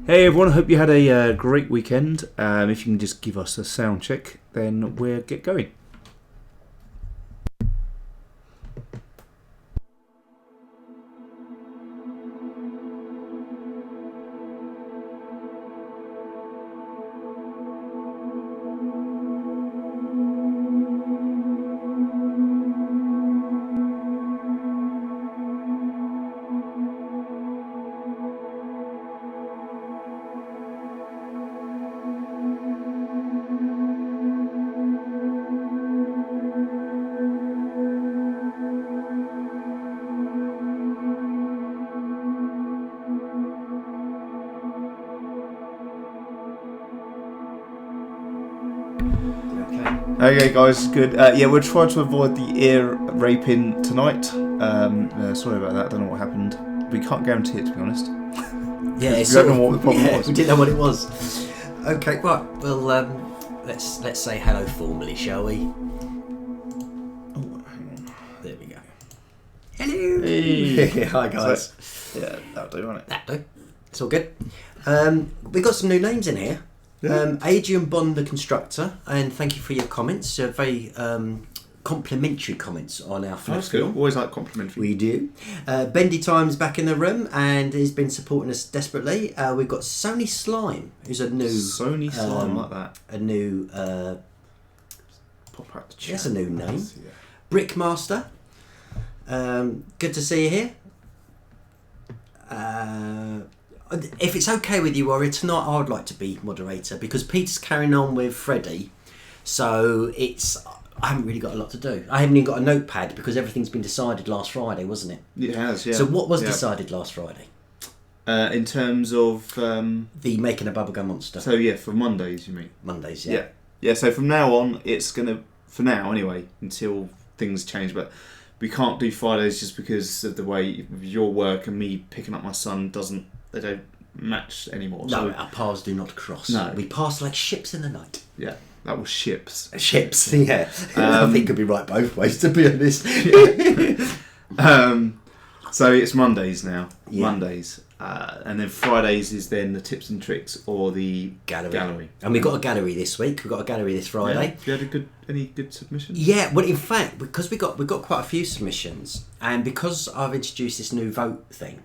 Hey everyone, I hope you had a great weekend. If you can just give us a sound check, then we'll get going. Okay guys, good. Yeah, we're trying to avoid the ear raping tonight. Sorry about that, I don't know what happened. We can't guarantee it, to be honest. Yeah, we don't know what the problem was. We didn't know what it was. Okay, right, well, let's say hello formally, shall we? Oh, hang on. There we go. Hello! Hey. Hi guys. So, yeah, that'll do, won't it? That'll do. It's all good. We've got some new names in here. Yeah. Adrian Bond the Constructor, and thank you for your comments. Very complimentary comments on our flat That's good. Always like complimentary. We do. Bendy Time's back in the room and he's been supporting us desperately. We've got Sony Slime, who's a new Sony Slime, like that. A new Pop out the chat. that's a new name. Yeah. Brickmaster. Good to see you here. If it's okay with you, Warrior, tonight I would like to be moderator because Peter's carrying on with Freddy, so I haven't really got a lot to do. I haven't even got a notepad because everything's been decided last Friday, wasn't it? It has, yeah. So what was decided last Friday? In terms of The making a Bubblegummonster. So yeah, for Mondays, you mean? Mondays, yeah. Yeah. So from now on, it's gonna, for now anyway, until things change. But we can't do Fridays just because of the way your work and me picking up my son they don't match anymore. No, so, our paths do not cross. No. We pass like ships in the night. Yeah, that was ships. Ships, yeah. I think it could be right both ways, to be honest. So it's Mondays now. Yeah. Mondays. And then Fridays is then the tips and tricks or the gallery. And we've got a gallery this week. We've got a gallery this Friday. Yeah. You had any good submissions? Yeah, well, in fact, because we've got quite a few submissions, and because I've introduced this new vote thing,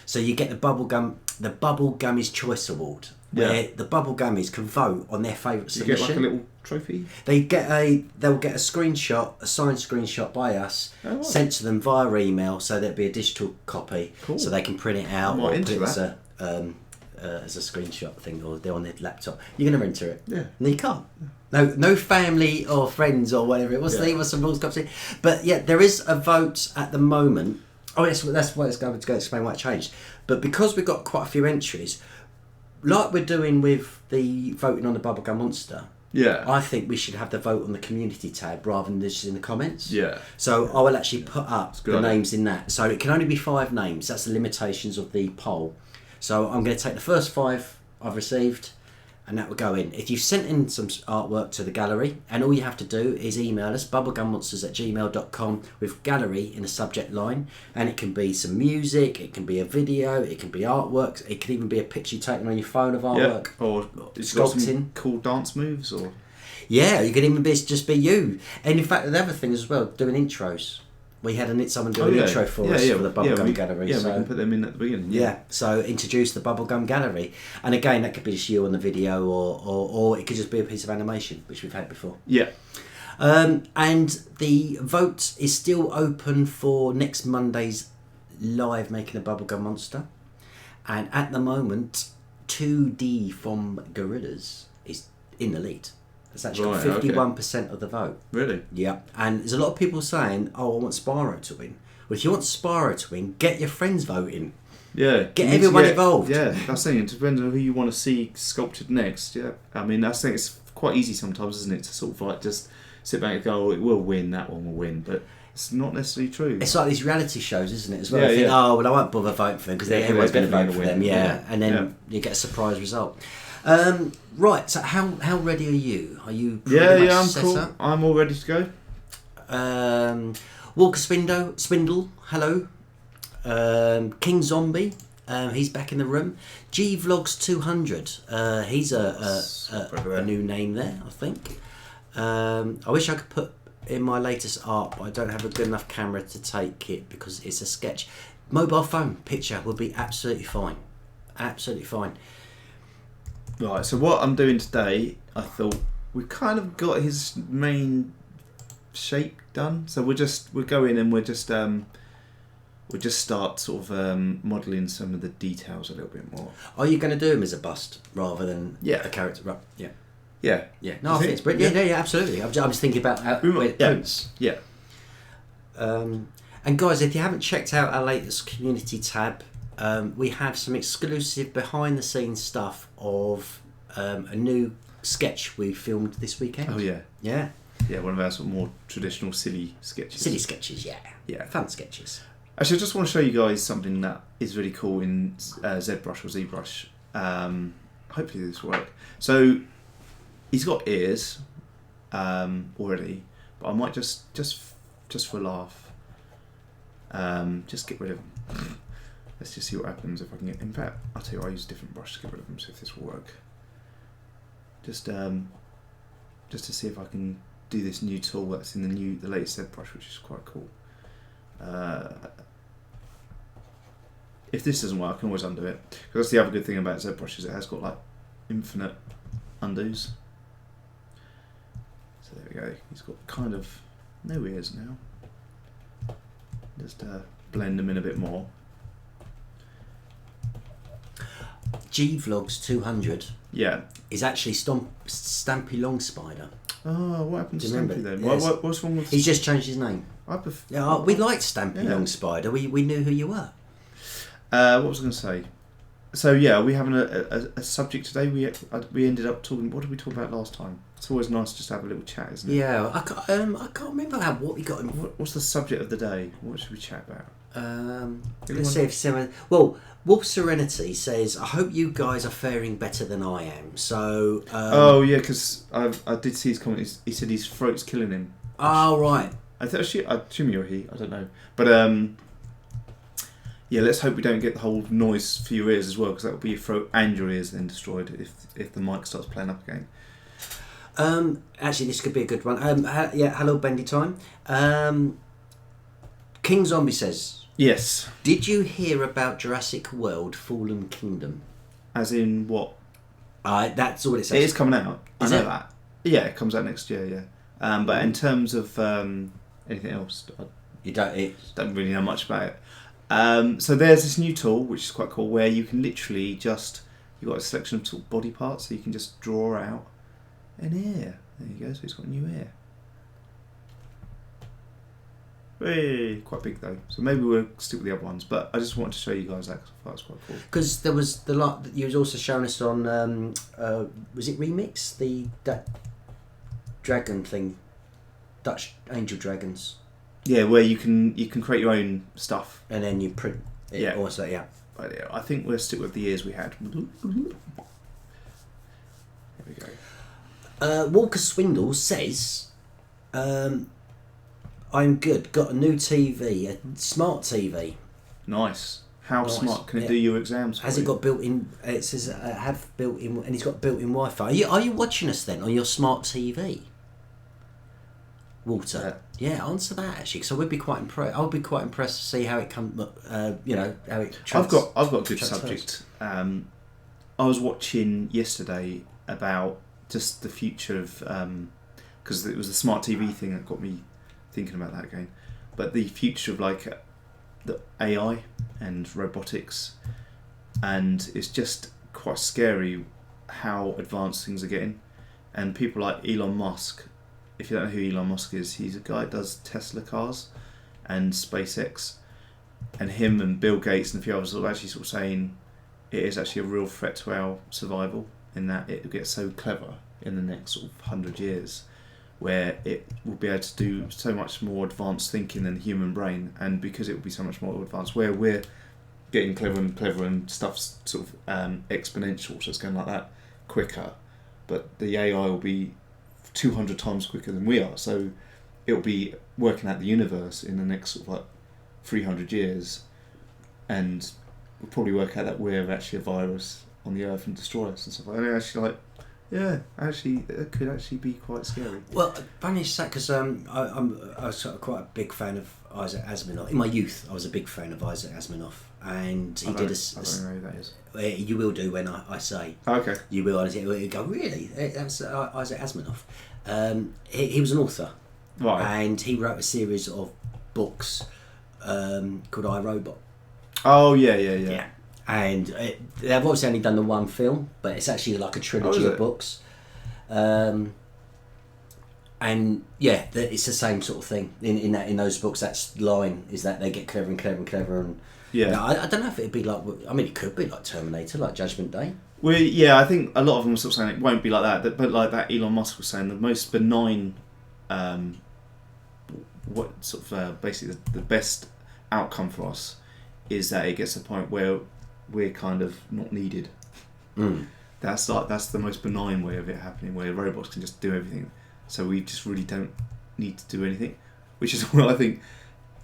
so you get the Bubblegummies Choice Award, where the Bubblegummies can vote on their favourite submission. You get like a little trophy? They'll get a screenshot, a signed screenshot by us, sent to them via email, so there'll be a digital copy, so they can print it out or put it as a screenshot thing, or they're on their laptop. You're going to enter it? Yeah. No, you can't. No family or friends or whatever it was. There was some rules. But yeah, there is a vote at the moment. Oh, that's what it's going to explain why it changed. But because we've got quite a few entries, like we're doing with the voting on the Bubblegummonster, I think we should have the vote on the community tab rather than just in the comments. Yeah. So I will actually put up the idea. names in that. So it can only be 5 names. That's the limitations of the poll. So I'm going to take the first 5 I've received, and that will go in. If you've sent in some artwork to the gallery, and all you have to do is email us, bubblegummonsters@gmail.com, with gallery in the subject line, and it can be some music, it can be a video, it can be artwork, it can even be a picture you've taken on your phone of artwork. Yeah. Or sculpting. Cool dance moves, or... Yeah, you could even just be you. And in fact, the other thing as well, doing intros. We had someone do an intro for us for the Bubblegum Gallery. Yeah, so, we can put them in at the beginning. Yeah, so introduce the Bubblegum Gallery. And again, that could be just you on the video, or it could just be a piece of animation, which we've had before. Yeah. And the vote is still open for next Monday's live Making a Bubblegummonster. And at the moment, 2D from Gorillas is in the lead. It's actually got 51% of the vote. Really? Yeah. And there's a lot of people saying, oh, I want Spyro to win. Well, if you want Spyro to win, get your friends voting. Yeah. Get everyone involved. Yeah, that's the thing. It depends on who you want to see sculpted next. Yeah. I mean, I think it's quite easy sometimes, isn't it, to sort of like just sit back and go, oh, it will win, that one will win. But it's not necessarily true. It's like these reality shows, isn't it, as well? Yeah, I think, oh, well, I won't bother voting for them because everyone's going to vote for them. Yeah. And then you get a surprise result. Right, so how ready are you? Are you pretty much I'm set cool. up? I'm all ready to go. Walker Spindle, hello. King Zombie, He's back in the room. G-Vlogs 200. He's a new name there, I think. I wish I could put in my latest art, but I don't have a good enough camera to take it because it's a sketch. Mobile phone picture would be absolutely fine. Absolutely fine. Right, so what I'm doing today, I thought we've kind of got his main shape done. So we'll go in and we'll just start sort of modelling some of the details a little bit more. Are you going to do him as a bust rather than a character? Right. Yeah. Yeah. Yeah. No, I think it's brilliant. Yeah, absolutely. I'm just thinking about where it points. Yeah. And guys, if you haven't checked out our latest community tab, we have some exclusive behind the scenes stuff of a new sketch we filmed this weekend. Oh yeah. Yeah. Yeah, one of our sort of more traditional silly sketches. Silly sketches, yeah. Yeah. Fun sketches. Actually, I just want to show you guys something that is really cool in ZBrush or ZBrush. Hopefully this will work. So he's got ears already, but I might just for a laugh, just get rid of them. Let's just see what happens if I can get. In fact, I'll tell you, I'll use a different brush to get rid of them. See if this will work. Just to see if I can do this new tool that's in the latest ZBrush, which is quite cool. If this doesn't work, I can always undo it. Because that's the other good thing about ZBrush is it has got like infinite undos. So there we go. He's got kind of no ears now. Just blend them in a bit more. G-Vlogs 200 is actually Stampy Long Spider. Oh, what happened to Stampy then? Yes. What's wrong with... He's just changed his name. We liked Stampy Long Spider. We knew who you were. What was I going to say? So yeah, we having a subject today. We ended up talking... What did we talk about last time? It's always nice just to have a little chat, isn't it? Yeah, I can't remember what we got. What's the subject of the day? What should we chat about? Let's see if someone... Well, Wolf Serenity says, I hope you guys are faring better than I am. So... oh, yeah, because I did see his comment. He said his throat's killing him. Oh, right. I assume you're he. I don't know. But, yeah, let's hope we don't get the whole noise for your ears as well, because that will be your throat and your ears then destroyed if the mic starts playing up again. Actually, this could be a good one. Hello, Bendy Time. King Zombie says... Yes. Did you hear about Jurassic World Fallen Kingdom? As in what? That's all it says. It is coming out. I know that. Yeah, it comes out next year, yeah. But in terms of anything else, I don't really know much about it. So there's this new tool, which is quite cool, where you can literally just... You've got a selection of sort of body parts, so you can just draw out an ear. There you go, so he's got a new ear. Hey, quite big though, so maybe we'll stick with the other ones. But I just wanted to show you guys that because I thought it was quite cool. Because there was the lot that you was also showing us on. Was it Remix that dragon thing, Dutch angel dragons? Yeah, where you can create your own stuff and then you print it. Yeah. Also, yeah. But yeah, I think we'll stick with the ears we had. There we go. Walker Swindle says. I'm good. Got a new TV, a smart TV. Nice. How smart can it do your exams? Has it got built-in? It says have built-in, and it's got built-in Wi-Fi. Are you watching us then on your smart TV? Walter. Yeah, answer that actually. So we'd be quite impressed. I would be quite impressed to see how it comes. How it. I've got a good subject. I was watching yesterday about just the future of because it was the smart TV thing that got me thinking about that again, but the future of like the AI and robotics, and it's just quite scary how advanced things are getting. And people like Elon Musk, if you don't know who Elon Musk is, he's a guy that does Tesla cars and SpaceX, and him and Bill Gates and a few others are actually sort of saying it is actually a real threat to our survival, in that it will get so clever in the next sort of 100 years where it will be able to do so much more advanced thinking than the human brain, and because it will be so much more advanced, where we're getting clever and stuff's sort of exponential, so it's going like that quicker, but the AI will be 200 times quicker than we are, so it will be working out the universe in the next sort of like 300 years, and we'll probably work out that we're actually a virus on the Earth and destroy us and stuff like that. And actually, like, yeah, actually, it could actually be quite scary. Well, funny you say, because I was sort of quite a big fan of Isaac Asimov. In my youth, I was a big fan of Isaac Asimov, and he did a. I don't know who that is. You will do when I say. Okay. You will, and you go, really? That's Isaac Asimov. He was an author, Right. and he wrote a series of books called I, Robot. Oh yeah. And they've obviously only done the one film, but it's actually like a trilogy of books. And yeah, it's the same sort of thing in those books. That's line is that they get clever and clever and clever, and yeah. You know, I don't know if it'd be like. I mean, it could be like Terminator, like Judgment Day. Well, yeah, I think a lot of them are sort of saying it won't be like that, but like that Elon Musk was saying, the most benign, what sort of basically the best outcome for us is that it gets to a point where we're kind of not needed. That's the most benign way of it happening, where robots can just do everything, so we just really don't need to do anything, which is what I think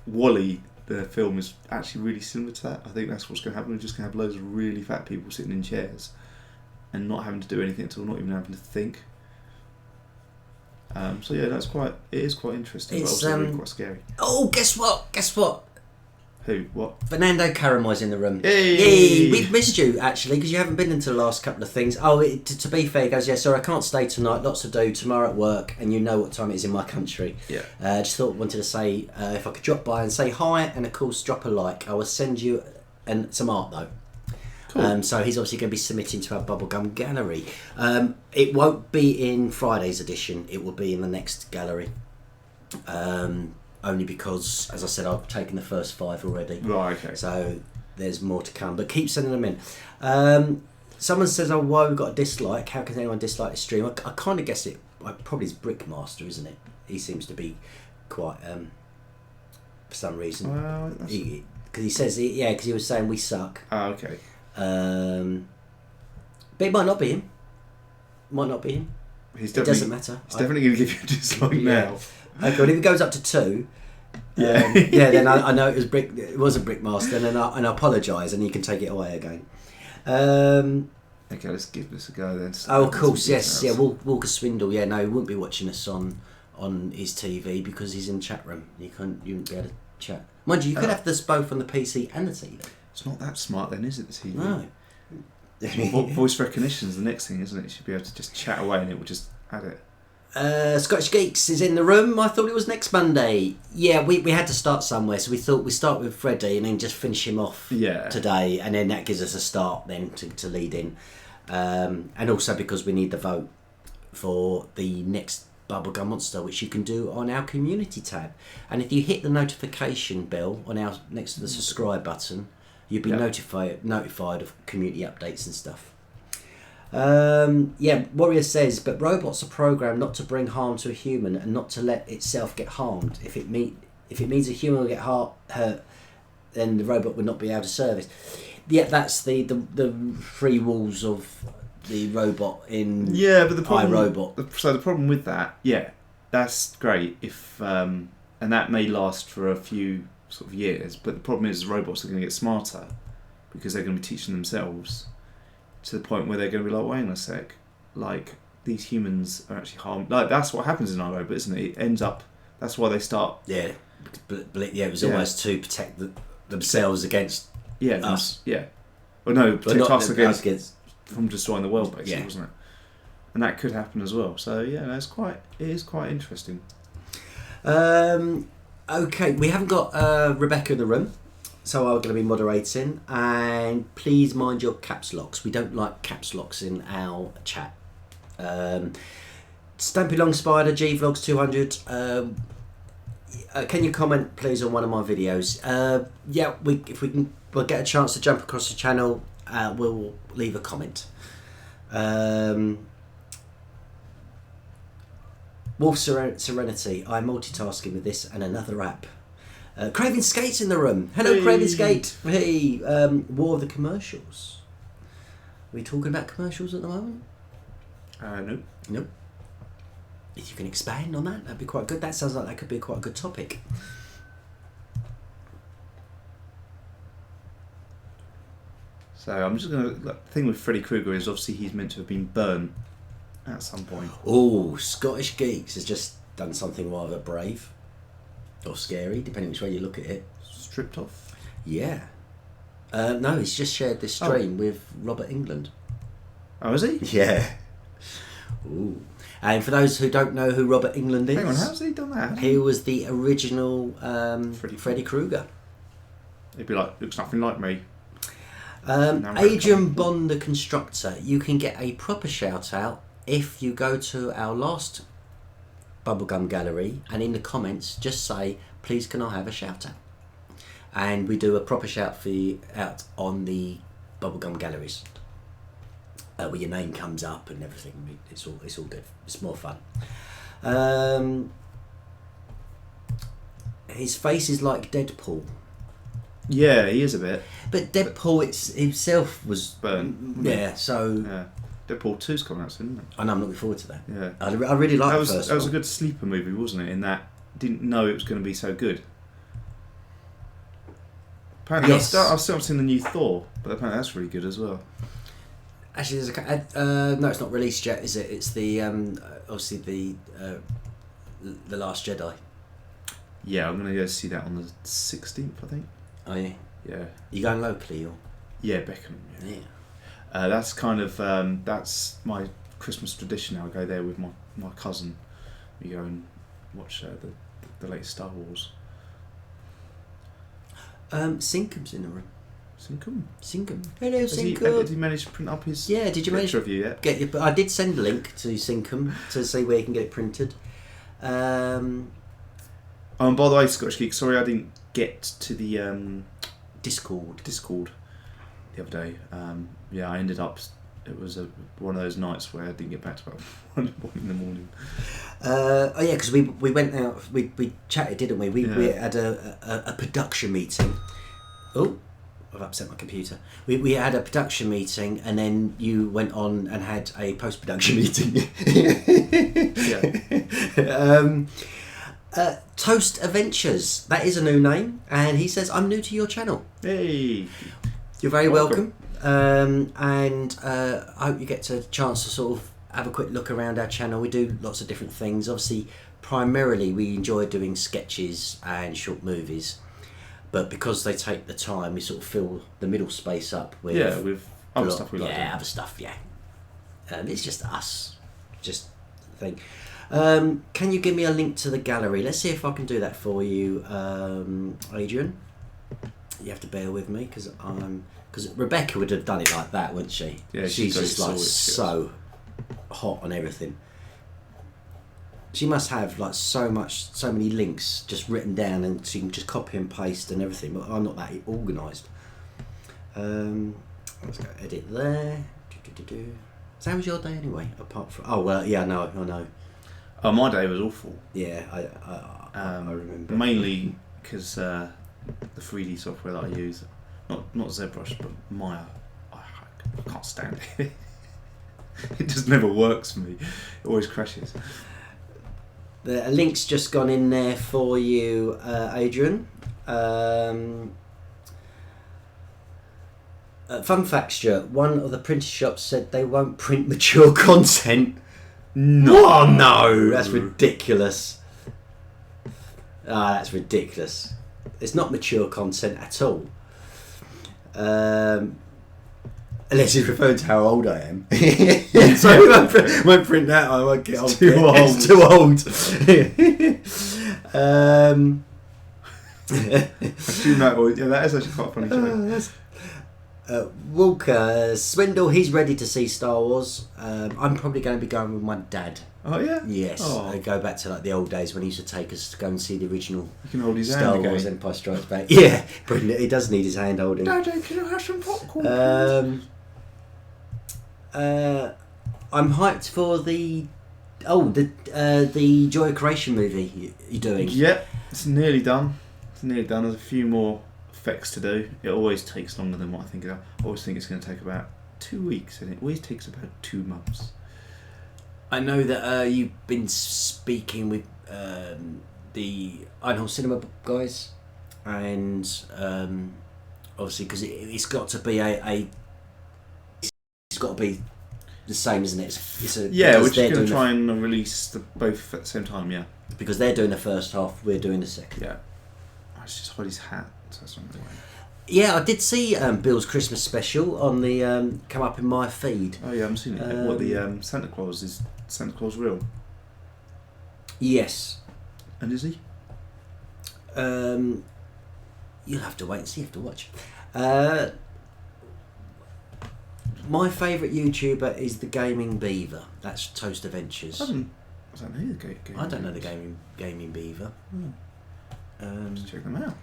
WALL-E, the film, is actually really similar to that. I think that's what's going to happen. We're just going to have loads of really fat people sitting in chairs and not having to do anything at all, not even having to think. So yeah, it is quite interesting, but also really quite scary. Oh, guess what? Who? What? Fernando Caramo's in the room. Hey! We've missed you, actually, because you haven't been into the last couple of things. Oh, to be fair, he goes, yeah, sorry, I can't stay tonight, lots to do, tomorrow at work, and you know what time it is in my country. Yeah. Just wanted to say, if I could drop by and say hi, and of course drop a like. I will send you some art, though. Cool. So he's obviously going to be submitting to our Bubblegum gallery. It won't be in Friday's edition, it will be in the next gallery. Only because, as I said, I've taken the first 5 already. Right, okay. So there's more to come, but keep sending them in. Someone says, oh, why we got a dislike? How can anyone dislike the stream? I kind of guess it. Probably is Brickmaster, isn't it? He seems to be quite, for some reason. Well, because he says, because he was saying we suck. Oh, okay. But it might not be him. It doesn't matter. He's definitely going to give you a dislike now. Okay, well, if it goes up to 2, then I know it was a Brickmaster, and I apologise, and you can take it away again. Okay, let's give this a go then. Oh, of course, yes, yeah. Walker Swindle, yeah. No, he wouldn't be watching us on his TV because he's in the chat room. You wouldn't be able to chat. Mind you, you could have this both on the PC and the TV. It's not that smart then, is it? The TV. No. Voice recognition is the next thing, isn't it? You should be able to just chat away, and it will just add it. Scottish Geeks is in the room. I thought it was next Monday. Yeah, we had to start somewhere, so we thought we'd start with Freddy and then just finish him off today, and then that gives us a start then to lead in. And also because we need the vote for the next Bubblegummonster, which you can do on our community tab. And if you hit the notification bell on our next to the subscribe button, you'll be notified of community updates and stuff. Warrior says, but robots are programmed not to bring harm to a human and not to let itself get harmed. If it means a human will get hurt, then the robot would not be able to service. Yeah, that's the 3 rules of the robot in but the problem, iRobot. So the problem with that, that's great if and that may last for a few sort of years, but the problem is robots are going to get smarter because they're going to be teaching themselves to the point where they're going to be like, wait a sec, like these humans are actually harmed. Like that's what happens in iRobot, isn't it? It ends up. That's why they start. Yeah, it was almost to protect themselves against us. Yeah. Well, no, protect us against from destroying the world, basically, wasn't it? And that could happen as well. So yeah, it is quite interesting. Okay, we haven't got Rebecca in the room. So I'm going to be moderating, and please mind your caps locks. We don't like caps locks in our chat. Stampy Long Spider, G-Vlogs 200. Can you comment, please, on one of my videos? We'll get a chance to jump across the channel. We'll leave a comment. Wolf Serenity. I'm multitasking with this and another app. Craven Skate's in the room. Hello, hey. Craven Skate. Hey, War of the Commercials. Are we talking about commercials at the moment? Nope. If you can expand on that, that'd be quite good. That sounds like that could be quite a good topic. So I'm just gonna. The thing with Freddy Krueger is obviously he's meant to have been burnt at some point. Oh, Scottish Geeks has just done something rather brave or scary, depending which way you look at it. Stripped off. Yeah. No, he's just shared this stream with Robert England. Oh, is he? Yeah. Ooh. And for those who don't know who Robert England is, Hang on, how's he done that? he was the original Freddy Krueger. He'd be like, looks nothing like me. Adrian Bond, the constructor, you can get a proper shout out if you go to our last Bubblegum Gallery and in the comments just say, please can I have a shout out? And we do a proper shout for you out on the Bubblegum Galleries. Where your name comes up and everything. It's all good. It's more fun. His face is like Deadpool. Yeah, he is a bit. But Deadpool himself was burnt. Yeah, so Yeah. Deadpool 2's coming out soon, isn't it? I know, I'm looking forward to that. Yeah. I really like that the was, first That was a one. good sleeper movie, wasn't it? In that didn't know it was going to be so good. Apparently, Yes. I've still not seen the new Thor, but apparently that's really good as well. Actually, there's no, it's not released yet, is it? It's the obviously the Last Jedi. Yeah, I'm going to go see that on the 16th, I think. Oh yeah. Yeah. You going locally or? Yeah, Beckham. Yeah. That's kind of that's my Christmas tradition now. I go there with my cousin. We go and watch the latest Star Wars. Sinkum's in the room. Sinkum. Hello, Sinkum. Did he manage to print up his Did you manage picture of you yet? get your? I did send a link to Sinkum to see where you can get it printed. Oh, and by the way, Scottish Geek, sorry I didn't get to the Discord the other day. Yeah, I ended up. It was one of those nights where I didn't get back to about 1 in the morning. Oh yeah, because we went out. We chatted, didn't we? We had a production meeting. Oh, I've upset my computer. We had a production meeting, and then you went on and had a post production meeting. Yeah. Toast Adventures. That is a new name, and he says, "I'm new to your channel." Hey. You're very welcome. And I hope you get a chance to sort of have a quick look around our channel. We do lots of different things. Obviously, primarily we enjoy doing sketches and short movies, but because they take the time, we sort of fill the middle space up with with other stuff we like. Yeah, other stuff. Yeah, it's just us, just the thing. Can you give me a link to the gallery? Let's see if I can do that for you, Adrian. You have to bear with me because Rebecca would have done it like that, wouldn't she? Yeah, she's just like so hot on everything. She must have like so many links just written down, and she can just copy and paste and everything. But I'm not that organised. Let's go edit there. So how was your day anyway? Apart from I know. Oh, my day was awful. Yeah, I remember. Mainly because the 3D software that I use, not ZBrush, but Maya, I can't stand it. It just never works for me. It always crashes. The link's just gone in there for you, Adrian. Fun fact, Stuart, one of the printer shops said they won't print mature content. No. Oh no, that's ridiculous. That's ridiculous. It's not mature content at all. Unless he's referring to how old I am. So we won't print that. I won't get old. It's too old. That is actually quite a funny joke. Walker Swindle, he's ready to see Star Wars. I'm probably going to be going with my dad. Oh yeah? Yes. Oh. I go back to like the old days when he used to take us to go and see the original You can hold his Star hand Wars again. Empire Strikes Back. Yeah, brilliant. He does need his hand holding. Daddy, can you have some popcorn? I'm hyped for the Joy of Creation movie you're doing. Yep, it's nearly done. There's a few more effects to do. It always takes longer than what I think. I always think it's going to take about 2 weeks, and it always takes about 2 months. I know that you've been speaking with the Einhorn Cinema guys, and obviously because it's got to be a got to be the same, isn't it? It's a, we're just going to try and release both at the same time, yeah. Because they're doing the first half, we're doing the second. Yeah. I just hide his hat, so that's not the way. Yeah, I did see Bill's Christmas special on the come up in my feed. Oh yeah, I haven't seen it. What, the Santa Claus real? Yes. And is he? You'll have to wait and see. You have to watch. My favourite YouTuber is the Gaming Beaver. That's Toast Adventures. I don't know the I don't know the Gaming Beaver. Just check them out.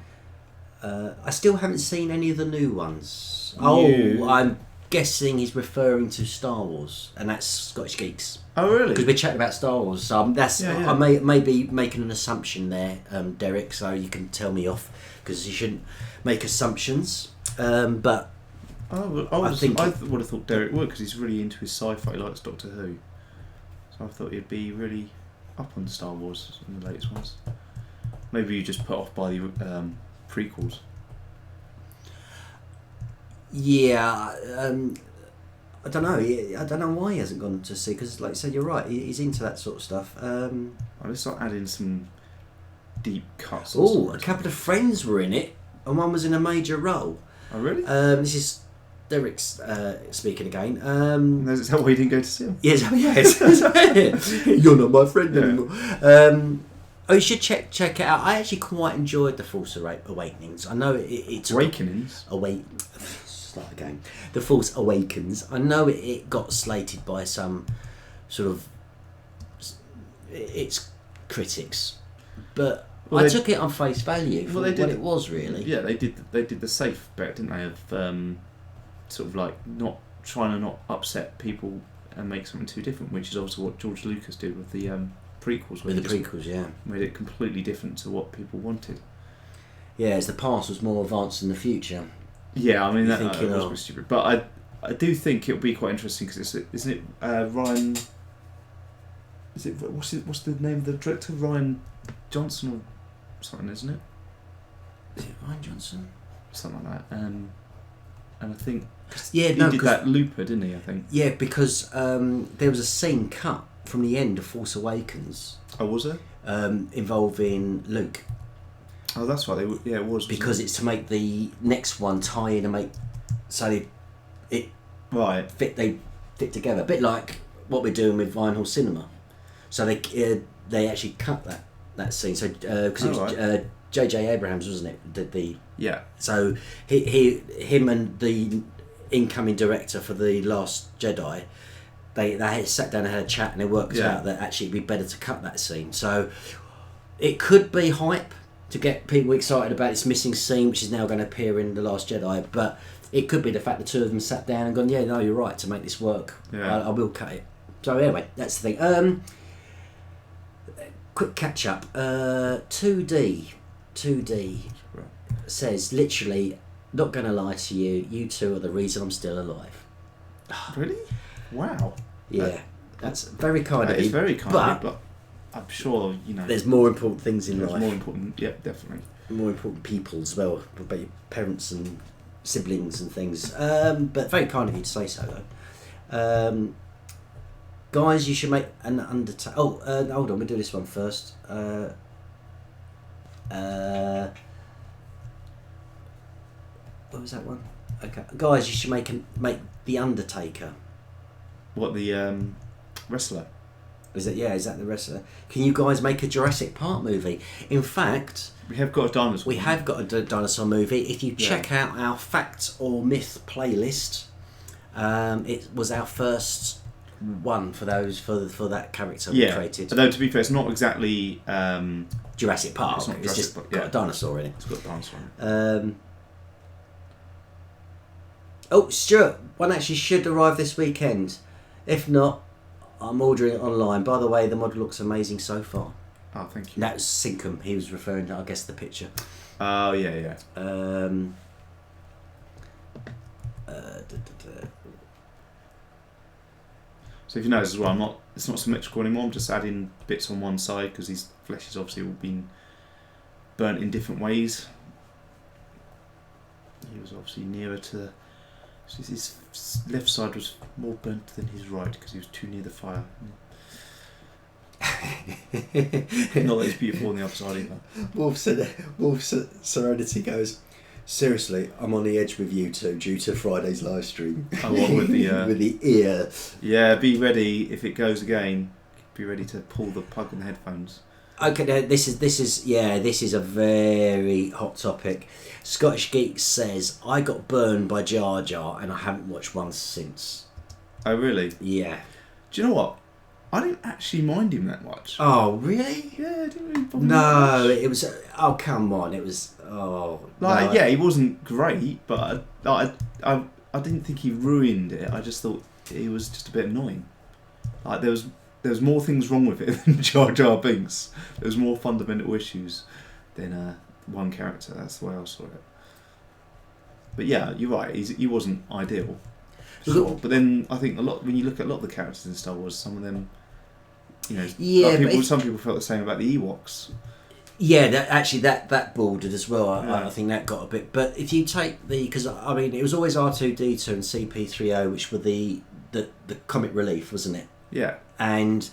I still haven't seen any of the new ones. I'm guessing he's referring to Star Wars, and that's Scottish Geeks. Oh, really? Because we're chatting about Star Wars, so I may be making an assumption there, Derek. So you can tell me off, because you shouldn't make assumptions. But I would have thought Derek would, because he's really into his sci-fi. He likes Doctor Who, so I thought he'd be really up on Star Wars in the latest ones. Maybe you just put off by the prequels. Yeah, I don't know. I don't know why he hasn't gone to see, because, like I said, you're right. He's into that sort of stuff. I'll just start adding some deep cuts. Oh, a couple of friends were in it, and one was in a major role. Oh, really? This is Derek's speaking again. Is that why you didn't go to see him? Yes. You're not my friend anymore. Oh, you should check it out. I actually quite enjoyed The Force Awakenings. I know it's... Awakenings? Start again. The Force Awakens. I know it got slated by some sort of... its critics. But I took it on face value for what it was, really. Yeah, they did the safe bet, didn't they? Of sort of like not trying to upset people and make something too different, which is also what George Lucas did with the... prequels, made it completely different to what people wanted. Yeah, as the past was more advanced than the future. Yeah, I mean that was pretty stupid, but I do think it'll be quite interesting, because isn't it Ryan? Is it what's the name of the director? Ryan Johnson or something, isn't it? Is it Ryan Johnson? Something like that. And I think he did that Looper, didn't he? I think. Yeah, because there was a scene cut from the end of Force Awakens. Oh, was it? Involving Luke. Oh, that's right. It was. Because it's to make the next one tie in and make so it fit together. A bit like what we're doing with vinyl cinema. So they actually cut that scene. So because it was J.J. Abrams, wasn't it? Did the So him and the incoming director for The Last Jedi. They had sat down and had a chat, and it worked out that actually it'd be better to cut that scene. So it could be hype to get people excited about this missing scene, which is now going to appear in The Last Jedi, but it could be the fact the two of them sat down and gone, yeah, no, you're right, to make this work. I will cut it. So anyway, that's the thing. Quick catch up. 2D says, literally, not going to lie to you, you two are the reason I'm still alive. Really? Wow. Yeah, that's very kind of you. It's very kind of you, but I'm sure, there's more important things in life. More important, yeah, definitely. More important people as well, about your parents and siblings and things. But very kind of you to say so, though. Guys, you should make an undertake. Oh, hold on, we'll do this one first. What was that one? Okay, guys, you should make the Undertaker. What, the wrestler? Is that the wrestler? Can you guys make a Jurassic Park movie? In fact, we have got a dinosaur. We have got a dinosaur movie. If you check out our Fact or Myth playlist, it was our first one for that character we created. Although to be fair, it's not exactly Jurassic Park. It's just got a dinosaur in it. It's got a dinosaur in it. Oh, Stuart, one actually should arrive this weekend. If not, I'm ordering it online. By the way, the model looks amazing so far. Oh, thank you. That's Sinkham. He was referring to, I guess, the picture. Oh, yeah. So if you notice as well, it's not symmetrical anymore. I'm just adding bits on one side because his flesh has obviously all been burnt in different ways. He was obviously nearer to His left side was more burnt than his right because he was too near the fire. Not that it's beautiful on the other side either. Wolf Serenity goes, seriously, I'm on the edge with you two due to Friday's live stream. Oh, what, with the with the ear. Yeah, be ready if it goes again. Be ready to pull the plug in the headphones. Okay, now this is a very hot topic. Scottish Geek says, I got burned by Jar Jar and I haven't watched one since. Oh really? Yeah. Do you know what? I didn't actually mind him that much. Oh really? Yeah, it didn't really bother me No, much. it was. Oh come on, it was. Oh. Like no. yeah, he wasn't great, but I didn't think he ruined it. I just thought he was just a bit annoying. Like there was more things wrong with it than Jar Jar Binks. There was more fundamental issues than one character. That's the way I saw it. But yeah, you're right. He wasn't ideal. Sure. But then I think when you look at a lot of the characters in Star Wars, some of them, you know, yeah, some people felt the same about the Ewoks. Yeah, that bordered as well. Yeah. I think that got a bit. But if you take because I mean, it was always R2D2 and CP3O, which were the comic relief, wasn't it? Yeah. And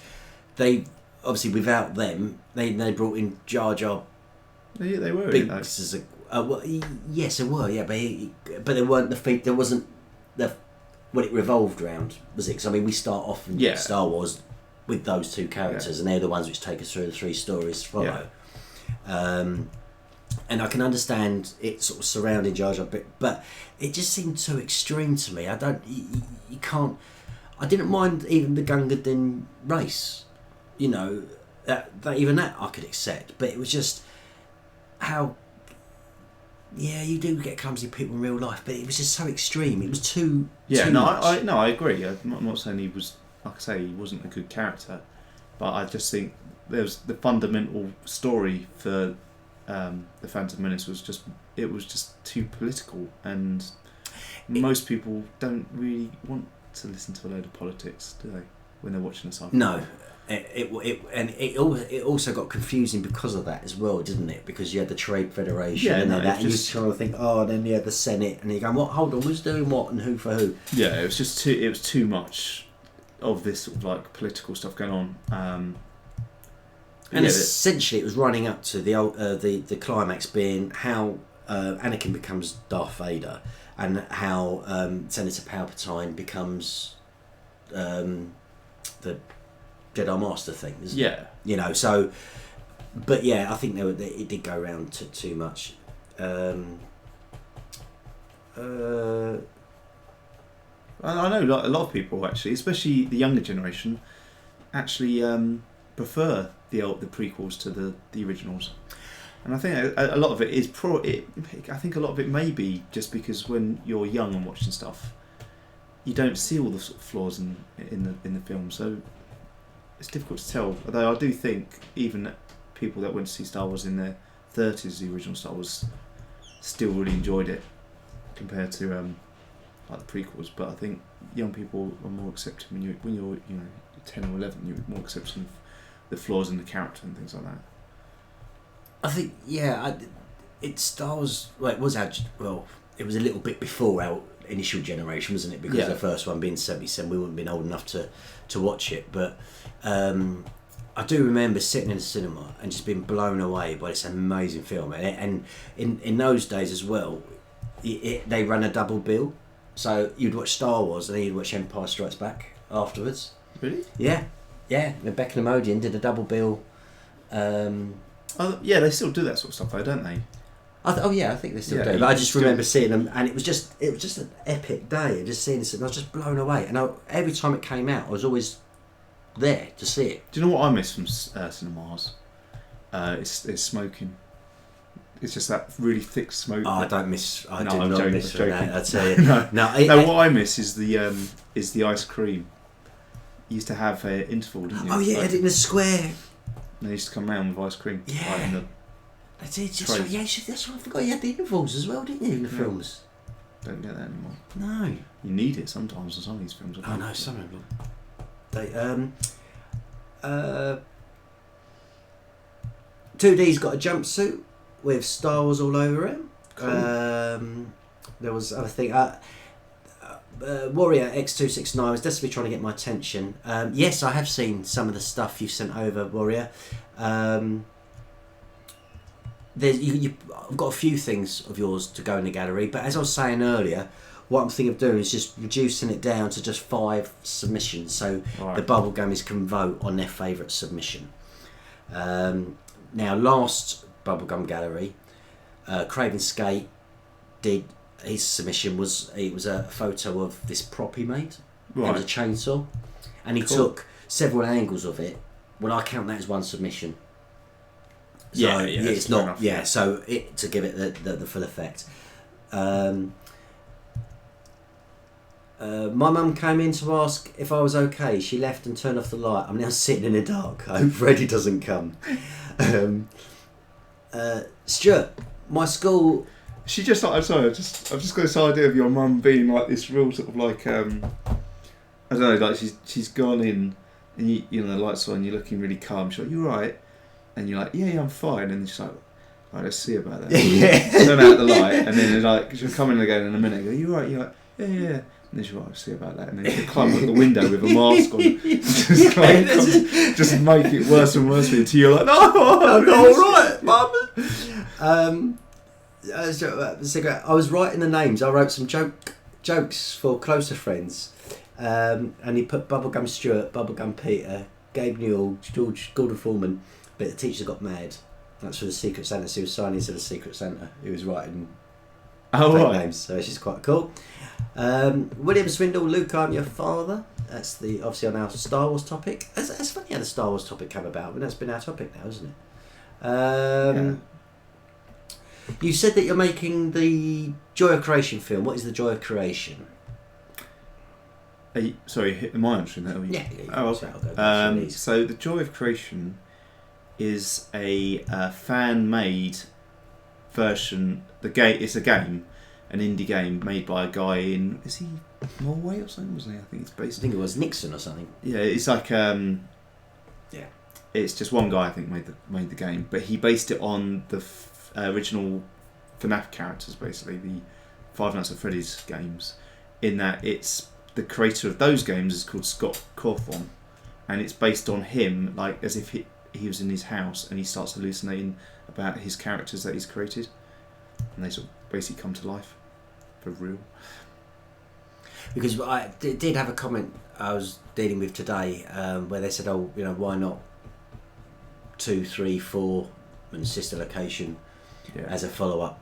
they obviously without them, they brought in Jar Jar. They were. Binks as well, yes, they were. Yeah, but they weren't the feet. There wasn't what it revolved around, was it? Because I mean, we start off in Star Wars with those two characters, and they're the ones which take us through the three stories to follow. Yeah. And I can understand it sort of surrounding Jar Jar, but it just seemed too extreme to me. You can't. I didn't mind even the Gunga Din race, you know, that even that I could accept, but it was just how. Yeah, you do get clumsy people in real life, but it was just so extreme. It was too. Yeah, too no, much. I agree. I'm not saying he was, like I say, he wasn't a good character, but I just think there's the fundamental story for the Phantom Menace was just too political, and most people don't really want to listen to a load of politics, do they, when they're watching a sci-fi? No. It also got confusing because of that as well, didn't it? Because you had the Trade Federation and that, and you trying to think, then you had the Senate, and you go, what? Hold on, who's doing what and who for who? Yeah, it was too much of this sort of like political stuff going on. And essentially, it was running up to the climax being how Anakin becomes Darth Vader, and how Senator Palpatine becomes the Jedi Master thing, isn't it? You know, so, but yeah, I think it did go around too much. I know a lot of people actually, especially the younger generation, actually prefer the prequels to the originals, and I think a lot of it is I think a lot of it may be just because when you're young and watching stuff, you don't see all the sort of flaws in the film, so it's difficult to tell. Although I do think even people that went to see Star Wars in their 30s, the original Star Wars, still really enjoyed it compared to like the prequels. But I think young people are more accepting when you're 10 or 11, you're more accepting of the flaws in the character and things like that. I think it's Star Wars. Well, it was it was a little bit before our initial generation, wasn't it? Because the first one being 77, we wouldn't have been old enough to watch it, but I do remember sitting in the cinema and just being blown away by this amazing film. And in those days as well, they ran a double bill, so you'd watch Star Wars and then you'd watch Empire Strikes Back afterwards. Really? Yeah. Rebecca and Odeon did a double bill. They still do that sort of stuff though, don't they? I think they still do. But I just remember seeing them, and it was just an epic day. Just seeing this, and I was just blown away. And every time it came out, I was always there to see it. Do you know what I miss from cinemas? It's smoking. It's just that really thick smoke. Oh, I don't miss. I do not miss that. I tell you. What I miss is the ice cream. You used to have an interval, didn't you? Oh yeah, in the square. They used to come round with ice cream. Yeah. I did. That's what I forgot. You had the intervals as well, didn't you, in the films? Don't get that anymore. No. You need it sometimes in some of these films. Oh no, some of them. They 2D's got a jumpsuit with Star Wars all over it. Cool. There was other thing. Warrior X269 was desperately trying to get my attention. Yes, I have seen some of the stuff you've sent over, Warrior. I've got a few things of yours to go in the gallery, but as I was saying earlier, what I'm thinking of doing is just reducing it down to just 5 submissions, so the Bubblegummies can vote on their favourite submission. Now, last Bubblegum gallery, Craven Skate did his submission was a photo of this prop he made. Right. It was a chainsaw, and he took several angles of it. Well, I count that as one submission. So it's not enough. Yeah, so to give it the full effect. My mum came in to ask if I was okay. She left and turned off the light. I'm now sitting in the dark. I hope Freddy doesn't come. Stuart, my school. She just like, I'm sorry, I've just got this idea of your mum being like this real sort of like I don't know, like she's gone in and you know the lights on, you're looking really calm. She's like, "You right?" And you're like, "Yeah, I'm fine." And she's like, "Right, let's see about that." Yeah. Turn out the light, and then like she'll come in again in a minute. And go, "You right?" You're like, "Yeah, yeah." And then she'll like, see about that, and then she'll climb up the window with a mask on, just make it worse and worse for you until you're like, "No, I'm all right, Mum." I was writing the names. I wrote some jokes for closer friends, and he put Bubblegum Stuart, Bubblegum Peter, Gabe Newell, George Gordon Foreman, but the teacher got mad. That's for the Secret Santa. So he was signing to the Secret Santa. He was writing names, so she's quite cool. William Swindle, Luke, I'm your father. That's obviously on our Star Wars topic. That's funny how the Star Wars topic came about, but that's been our topic now, isn't it? You said that you're making the Joy of Creation film. What is the Joy of Creation? Sorry, am I answering that? Yeah. Oh, okay. So the Joy of Creation is a fan-made version. It's a game, an indie game made by a guy in. Is he Norway or something? Wasn't he? I think it's based. I think it was Nixon or something. Yeah, it's like it's just one guy I think made the game, but he based it on the original FNAF characters, basically the Five Nights at Freddy's games. In that, it's the creator of those games is called Scott Cawthon, and it's based on him, like as if he was in his house and he starts hallucinating about his characters that he's created, and they sort of basically come to life for real. Because I did have a comment I was dealing with today where they said, "Oh, why not 2, 3, 4 and Sister Location as a follow-up?"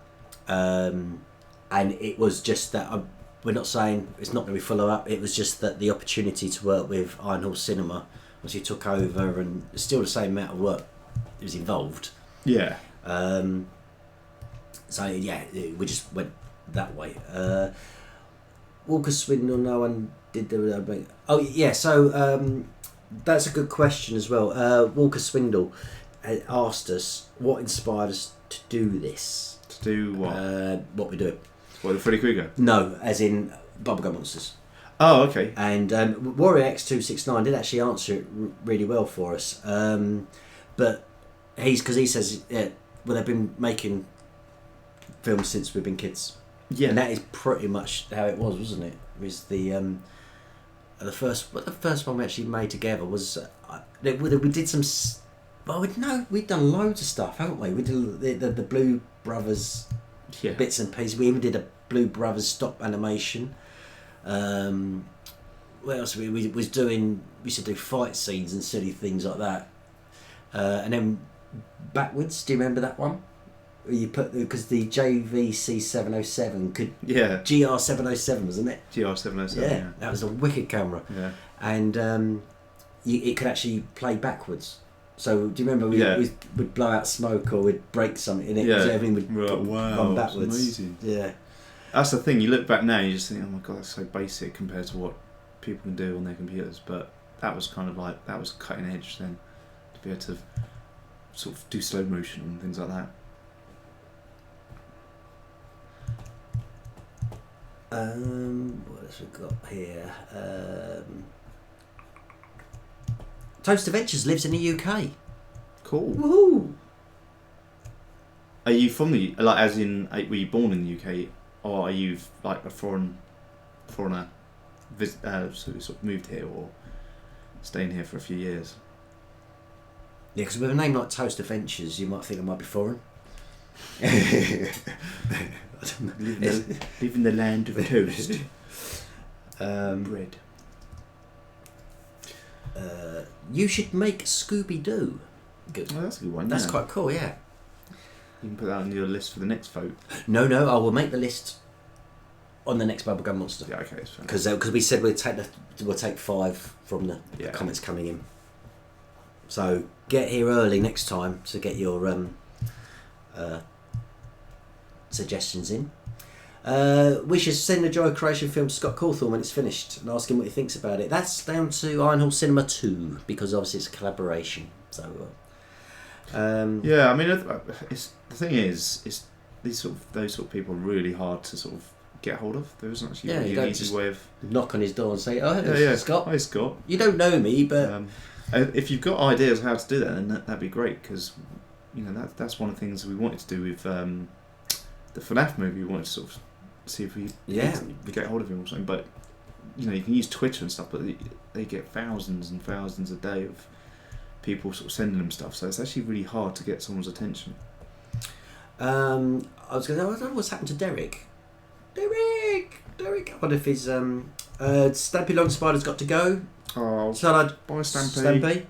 And it was just that we're not saying it's not going to be follow-up. It was just that the opportunity to work with Iron Horse Cinema once he took over, and still the same amount of work was involved. Yeah. So we just went that way. Walker Swindle, no one did the. Oh yeah, so that's a good question as well. Walker Swindle asked us what inspired us to do this. To do what? What we do. What, the Freddy Krueger? No, as in Bubblegummonsters. Oh, okay. And Warrior X269 did actually answer it really well for us. But he says, well, they've been making films since we've been kids. Yeah. And that is pretty much how it was, wasn't it? It was the first one we actually made together was we did some. Well, we've done loads of stuff, haven't we? We did the Blue Brothers bits and pieces. We even did a Blue Brothers stop animation. What else? We used to do fight scenes and silly things like that. And then Backwards, do you remember that one? You put because the JVC 707 could GR 707, wasn't it? GR 707. Yeah, that was a wicked camera. Yeah, and it could actually play backwards. So do you remember we'd blow out smoke or we'd break something in it? Yeah, everything would run backwards. Amazing. Yeah, that's the thing. You look back now, you just think, oh my god, that's so basic compared to what people can do on their computers. But that was kind of like that was cutting edge then, to be able to sort of do slow motion and things like that. What else we got here? Toast Adventures lives in the UK. Cool. Woohoo! Are you from were you born in the UK, or are you like a foreigner? sort of moved here or staying here for a few years. Yeah, because with a name like Toast Adventures, you might think it might be foreign. Live in the land of toast. Bread. You should make Scooby-Doo. Good. Oh, that's a good one. That's quite cool, yeah. You can put that on your list for the next vote. No, I will make the list on the next Bubblegummonster. Yeah, okay, it's fine. Because we said we'll take 5 from the comments coming in. So get here early next time to get your suggestions in. We should send the Joy Creation film to Scott Cawthorne when it's finished and ask him what he thinks about it. That's down to Iron Hall Cinema 2 because obviously it's a collaboration. So yeah, I mean, it's the thing is those sort of people are really hard to sort of get hold of. There isn't actually really an easy way of knock on his door and say, "Oh, hello, Scott. Hi, Scott. You don't know me, but if you've got ideas how to do that, then that'd be great because that's one of the things we wanted to do with the FNAF movie. We wanted to sort of see if we get hold of him or something. But you can use Twitter and stuff, but they get thousands and thousands a day of people sort of sending them stuff. So it's actually really hard to get someone's attention. I was going to. I don't know what's happened to Derek. Derek. I wonder if his Stampy Long Spider's got to go. Oh, bye Stampy.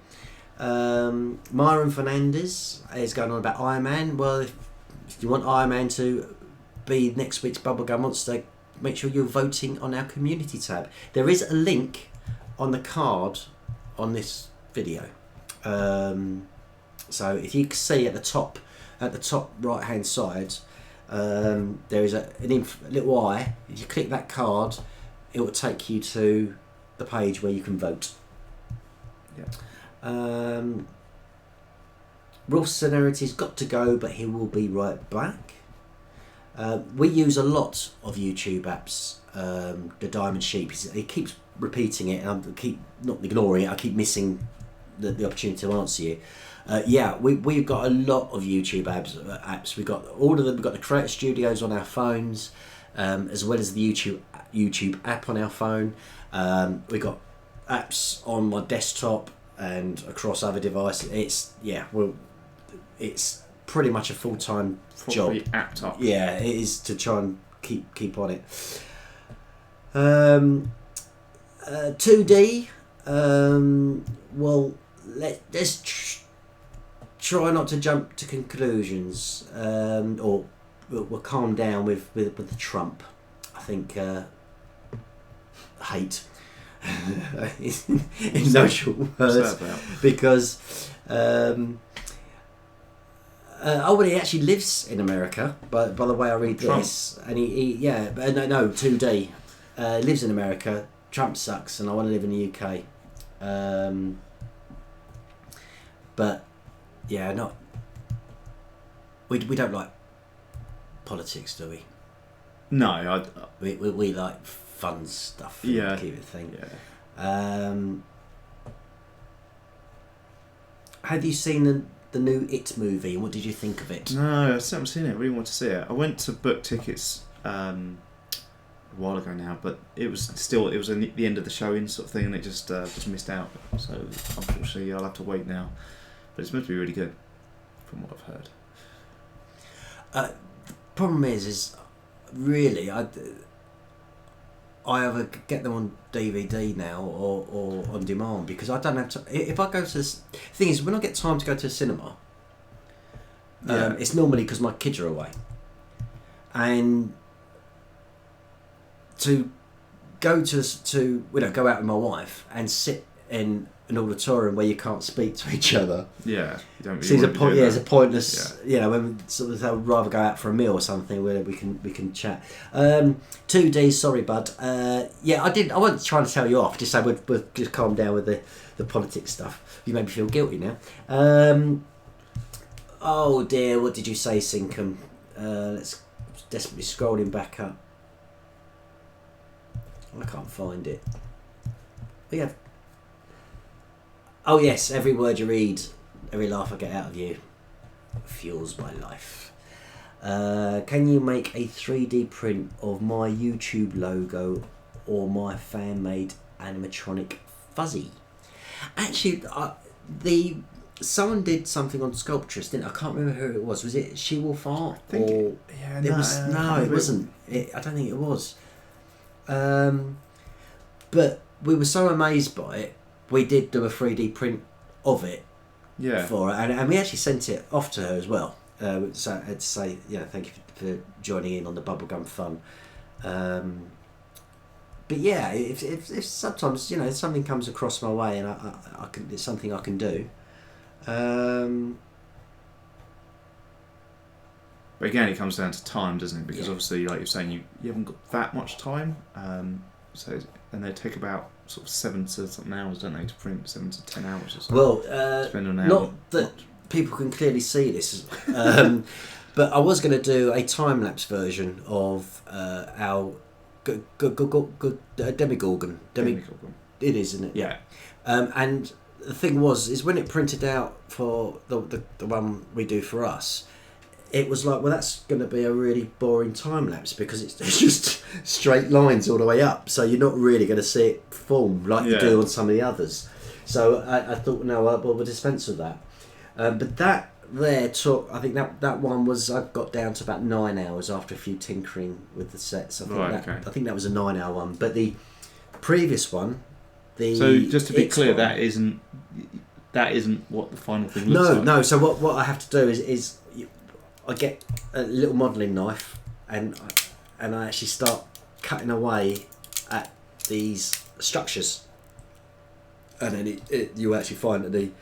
Myron Fernandez is going on about Iron Man. Well, if you want Iron Man to be next week's Bubblegummonster, make sure you're voting on our community tab. There is a link on the card on this video. So if you can see at the top right hand side, there is a little eye. If you click that card, it will take you to the page where you can vote. Yeah. Rolf Sonarity's got to go, but he will be right back. We use a lot of YouTube apps. The Diamond Sheep, he keeps repeating it, and I keep not ignoring it. I keep missing the opportunity to answer you. We've got a lot of YouTube apps. We've got all of them. We've got the Creator Studios on our phones, as well as the YouTube app on our phone. We've got apps on my desktop and across other devices. It's pretty much a full-time job. Apped up. Yeah, it is to try and keep on it. 2D. Let's try not to jump to conclusions, or we'll calm down with the Trump. I think hate in social words, because he actually lives in America. By the way I read Trump. this, and he 2D lives in America. Trump sucks, and I want to live in the UK. But yeah, not. We don't like politics, do we? No, we like fun stuff. Yeah, keep it thing. Yeah. Have you seen the new It movie? What did you think of it? No, I haven't seen it. I really want to see it. I went to book tickets a while ago now, but it was the end of the showing sort of thing, and it just missed out. So unfortunately, I'll have to wait now. But it's meant to be really good, from what I've heard. The problem is really I either get them on DVD now or on demand, because I don't have to. If I go to the thing is, when I get time to go to the cinema, it's normally because my kids are away, and to go go out with my wife and sit in an auditorium where you can't speak to each other. Yeah, you don't really seems it's a pointless. Yeah. When I would rather go out for a meal or something where we can chat. 2D, sorry, bud. I wasn't trying to tell you off. Just say we'll just calm down with the politics stuff. You made me feel guilty now. Oh dear, what did you say, Sinkham? Let's desperately scrolling back up. I can't find it. We have. Oh yes, every word you read, every laugh I get out of you fuels my life. Can you make a 3D print of my YouTube logo or my fan-made animatronic Fuzzy. Actually, someone did something on Sculptress, didn't I? can't remember who it was. Was it She Wolf Art? Or yeah, it was, no, it wasn't. I don't think it was. But we were so amazed by it, we did do a 3D print of it for her, and we actually sent it off to her as well. So I had to say, thank you for joining in on the Bubblegum Fun. But yeah, if sometimes if something comes across my way and I can, it's something I can do. But again, it comes down to time, doesn't it? Because obviously, like you're saying, you haven't got that much time. And they take about sort of 7 to something hours, don't they, to print 7 to 10 hours or something. Well, depending on not that people can clearly see this, but I was going to do a time lapse version of our Demigorgon. It is, isn't it? Yeah. And the thing is when it printed out for the one we do for us, it was like, well, that's going to be a really boring time lapse because it's just straight lines all the way up, so you're not really going to see it form like you do on some of the others. So I thought, no, we'll dispense with that. But that there took, I think that one was, I got down to about 9 hours after a few tinkering with the sets. I think that was a 9-hour one. But the previous one, so just to be clear, that isn't what the final thing looks like. No. So what I have to do is I get a little modelling knife and I actually start cutting away at these structures, and then you actually find that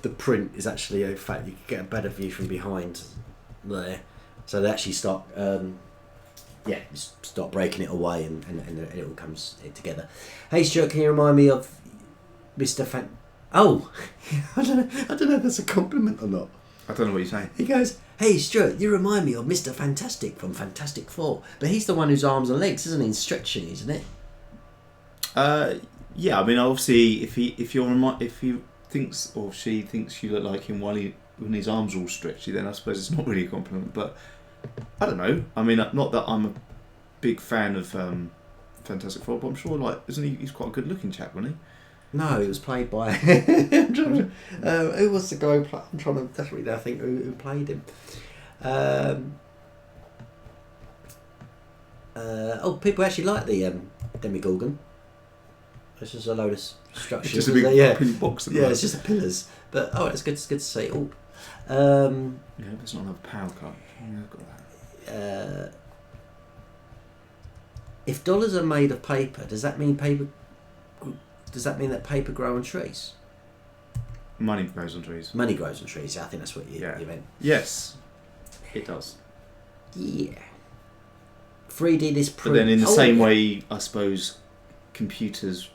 the print is actually, in fact, you can get a better view from behind there. So they actually start start breaking it away and it all comes together. Hey Stuart, can you remind me of Mr. Oh, I don't know if that's a compliment or not. I don't know what you're saying. He goes, hey Stuart, you remind me of Mr. Fantastic from Fantastic Four. But he's the one whose arms and legs, isn't he? Stretching, isn't it? Yeah, I mean, obviously, if he thinks or she thinks you look like him when his arms are all stretchy, then I suppose it's not really a compliment. But I don't know. I mean, not that I'm a big fan of Fantastic Four, but I'm sure, he's quite a good-looking chap, wasn't he? No, it was played by. Who was the guy who played? I'm trying to definitely think who played him. People actually like the Demigorgon. It's just a load of structures. It's just a big box. It's just the pillars. But it's good to see. Let's not have a power cut. Yeah, I've got that. If dollars are made of paper, does that mean that paper grow on trees? Money grows on trees. Money grows on trees. I think that's what you meant. Yes, it does. Yeah. 3D this print. But then in the same way, I suppose computers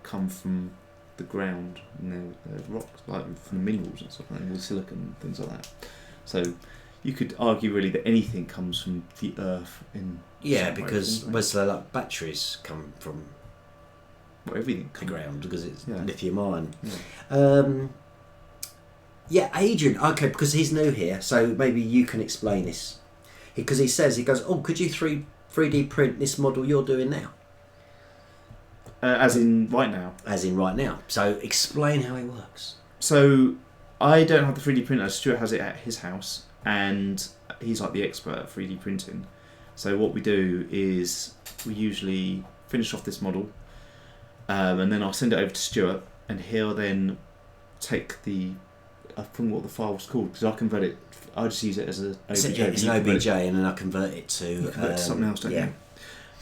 come from the ground and they're rocks, like from the minerals and stuff like that, with silicon and things like that. So you could argue really that anything comes from the earth in because batteries come from everything the ground because it's lithium ion. Adrian, okay, because he's new here, so maybe you can explain this, because he goes, could you 3D print this model you're doing now? As in right now. So explain how it works. So I don't have the 3D printer. Stuart has it at his house, and he's like the expert at 3D printing. So what we do is we usually finish off this model, and then I'll send it over to Stuart, and he'll then take I forget what the file's called, because I convert it. I just use it as an OBJ. It's an OBJ, and then I convert it to something else, don't you?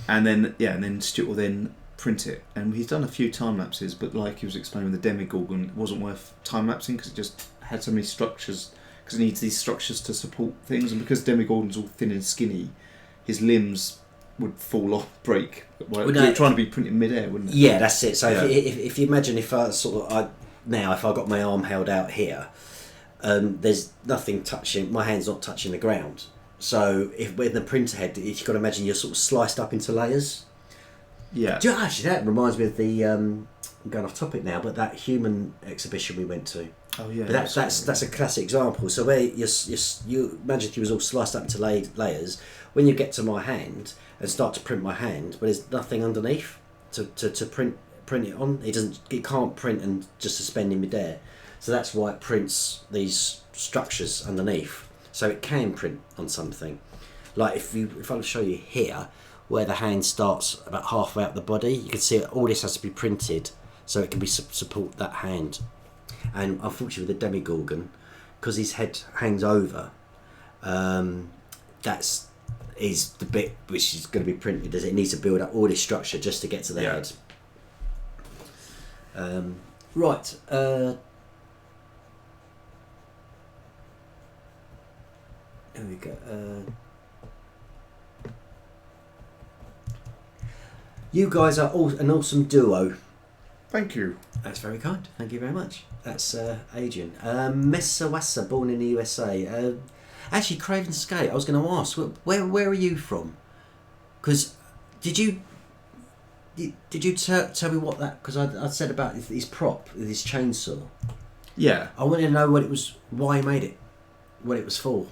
And then Stuart will then print it. And he's done a few time lapses, but like he was explaining with the Demigorgon, it wasn't worth time lapsing because it just had so many structures. Because it needs these structures to support things, and because Demigorgon's all thin and skinny, his limbs would fall off, break. You're trying to be printed mid-air, wouldn't it? Yeah, that's it. So if you imagine if I got my arm held out here, there's nothing touching. My hand's not touching the ground. So when the printer head, you've got to imagine you're sort of sliced up into layers. Yeah. Actually, that reminds me of the. I'm going off topic now, but that human exhibition we went to. Oh yeah. But that's a classic example. So where you imagine if you was all sliced up into layers, when you get to my hand and start to print my hand, but there's nothing underneath to print it on. It can't print and just suspend in midair. So that's why it prints these structures underneath. So it can print on something. Like if I show you here, where the hand starts about halfway up the body, you can see all this has to be printed so it can be support that hand. And unfortunately with the Demigorgon, because his head hangs over, that's is the bit which is going to be printed, as it needs to build up all this structure just to get to the head. Right. There we go. You guys are an awesome duo. Thank you. That's very kind. Thank you very much. That's Adrian. Messawassa, born in the USA. Actually, Craven Skate. I was going to ask, where are you from? Because did you tell me what that? Because I said about his prop, his chainsaw. Yeah. I wanted to know what it was, why he made it, what it was for.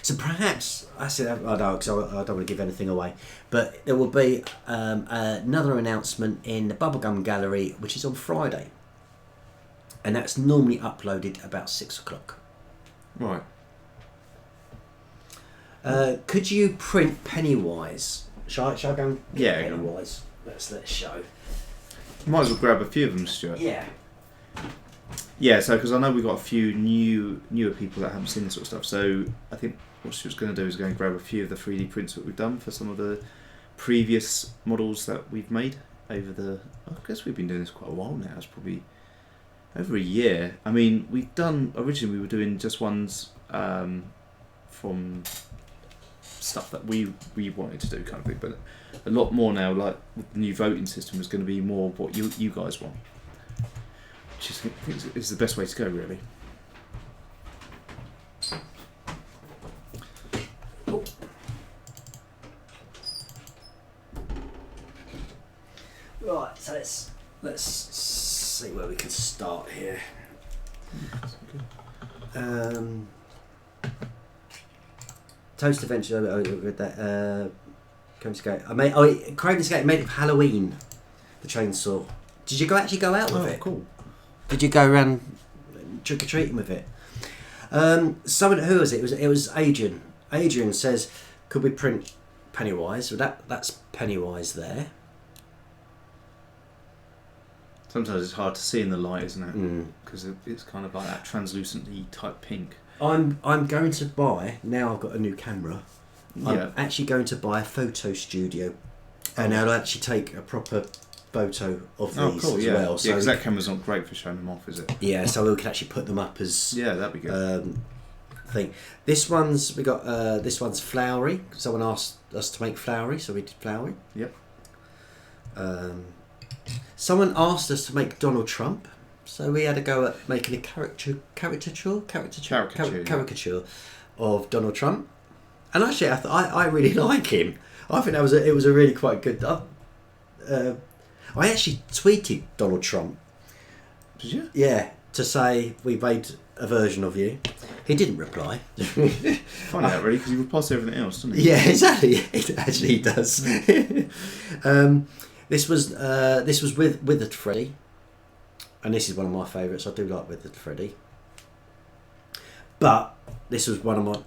So perhaps I said I don't, because I don't want to give anything away, but there will be another announcement in the Bubblegum Gallery, which is on Friday, and that's normally uploaded about 6 o'clock. Right. Could you print Pennywise? Shall I go and get Yeah, Pennywise? Let's show. Might as well grab a few of them, Stuart. Yeah. Yeah, so because I know we've got a few newer people that haven't seen this sort of stuff, so I think what Stuart's going to do is go and grab a few of the 3D prints that we've done for some of the previous models that we've made over the... I guess we've been doing this quite a while now. It's probably over a year. I mean, we've done... Originally we were doing just ones from stuff that we wanted to do, kind of thing, but a lot more now, like with the new voting system, is going to be more what you guys want, which is the best way to go, really. Right, so let's see where we can start here. Toast Adventure. With that. Craven Skate. Craven Skate made it for Halloween. The chainsaw. Did you actually go out with it? Cool. Did you go around trick or treating with it? Who was it? It was Adrian. Adrian says, "Could we print Pennywise?" Well, that's Pennywise there. Sometimes it's hard to see in the light, isn't it? Because it's kind of like that translucent-y type pink. I'm going to buy, now I've got a new camera, I'm actually going to buy a photo studio, and I'll actually take a proper photo of these as well. So because that camera's not great for showing them off, is it? Yeah, so we can actually put them up as... Yeah, that'd be good. Thing. This one's flowery. Someone asked us to make flowery, so we did flowery. Yep. Someone asked us to make Donald Trump, so we had to go at making a caricature of Donald Trump. And actually, I really like him. I think it was a really quite good. I actually tweeted Donald Trump. Did you? Yeah, to say we made a version of you. He didn't reply. Find out really, because he replies everything else, doesn't he? Yeah, exactly. It actually does. This was with Withered Freddy, and this is one of my favourites. I do like Withered Freddy, but this was one of my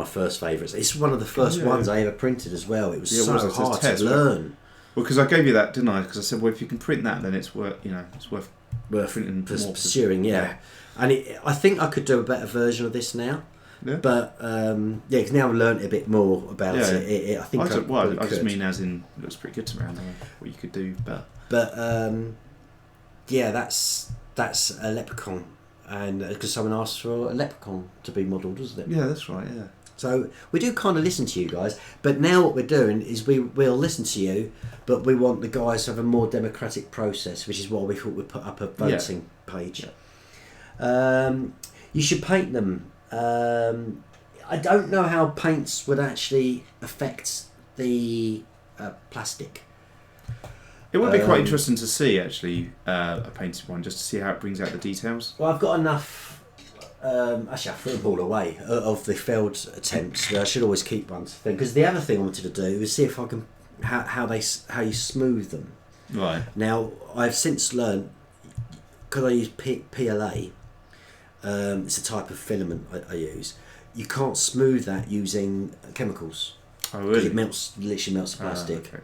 first favourites. It's one of the first ones I ever printed as well. It was so hard to learn. Well, because I gave you that, didn't I? Because I said, well, if you can print that, then it's worth printing pursuing. Yeah. And I think I could do a better version of this now. Yeah. But because now I've learnt a bit more about it. I think I just mean as in it looks pretty good to me. I don't know what you could do better. But that's a leprechaun, and because someone asked for a leprechaun to be modelled, wasn't it? Yeah, that's right. Yeah. So we do kind of listen to you guys, but now what we're doing is we'll listen to you, but we want the guys to have a more democratic process, which is why we thought we'd put up a voting page. Yeah. You should paint them. I don't know how paints would actually affect the plastic. It would be quite interesting to see, actually, a painted one, just to see how it brings out the details. Well, I've got enough. Actually, I threw them all away of the failed attempts. But I should always keep one thing, because the other thing I wanted to do is see if I can how you smooth them. Right. Now, I've since learned, because I use PLA. It's a type of filament I use. You can't smooth that using chemicals. Oh, really? It literally melts the plastic. Okay.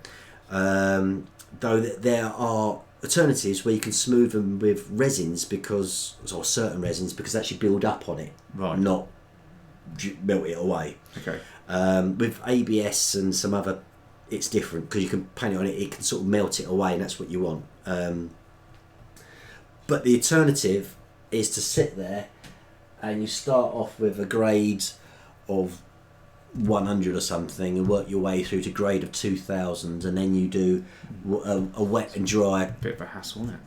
Though there are alternatives where you can smooth them with resins or certain resins, because they actually build up on it, right, not melt it away. Okay. With ABS and some other, it's different, because you can paint it on it, it can sort of melt it away, and that's what you want. But the alternative is to sit there and you start off with a grade of 100 or something and work your way through to grade of 2000, and then you do a wet and dry, bit of a hassle, isn't it?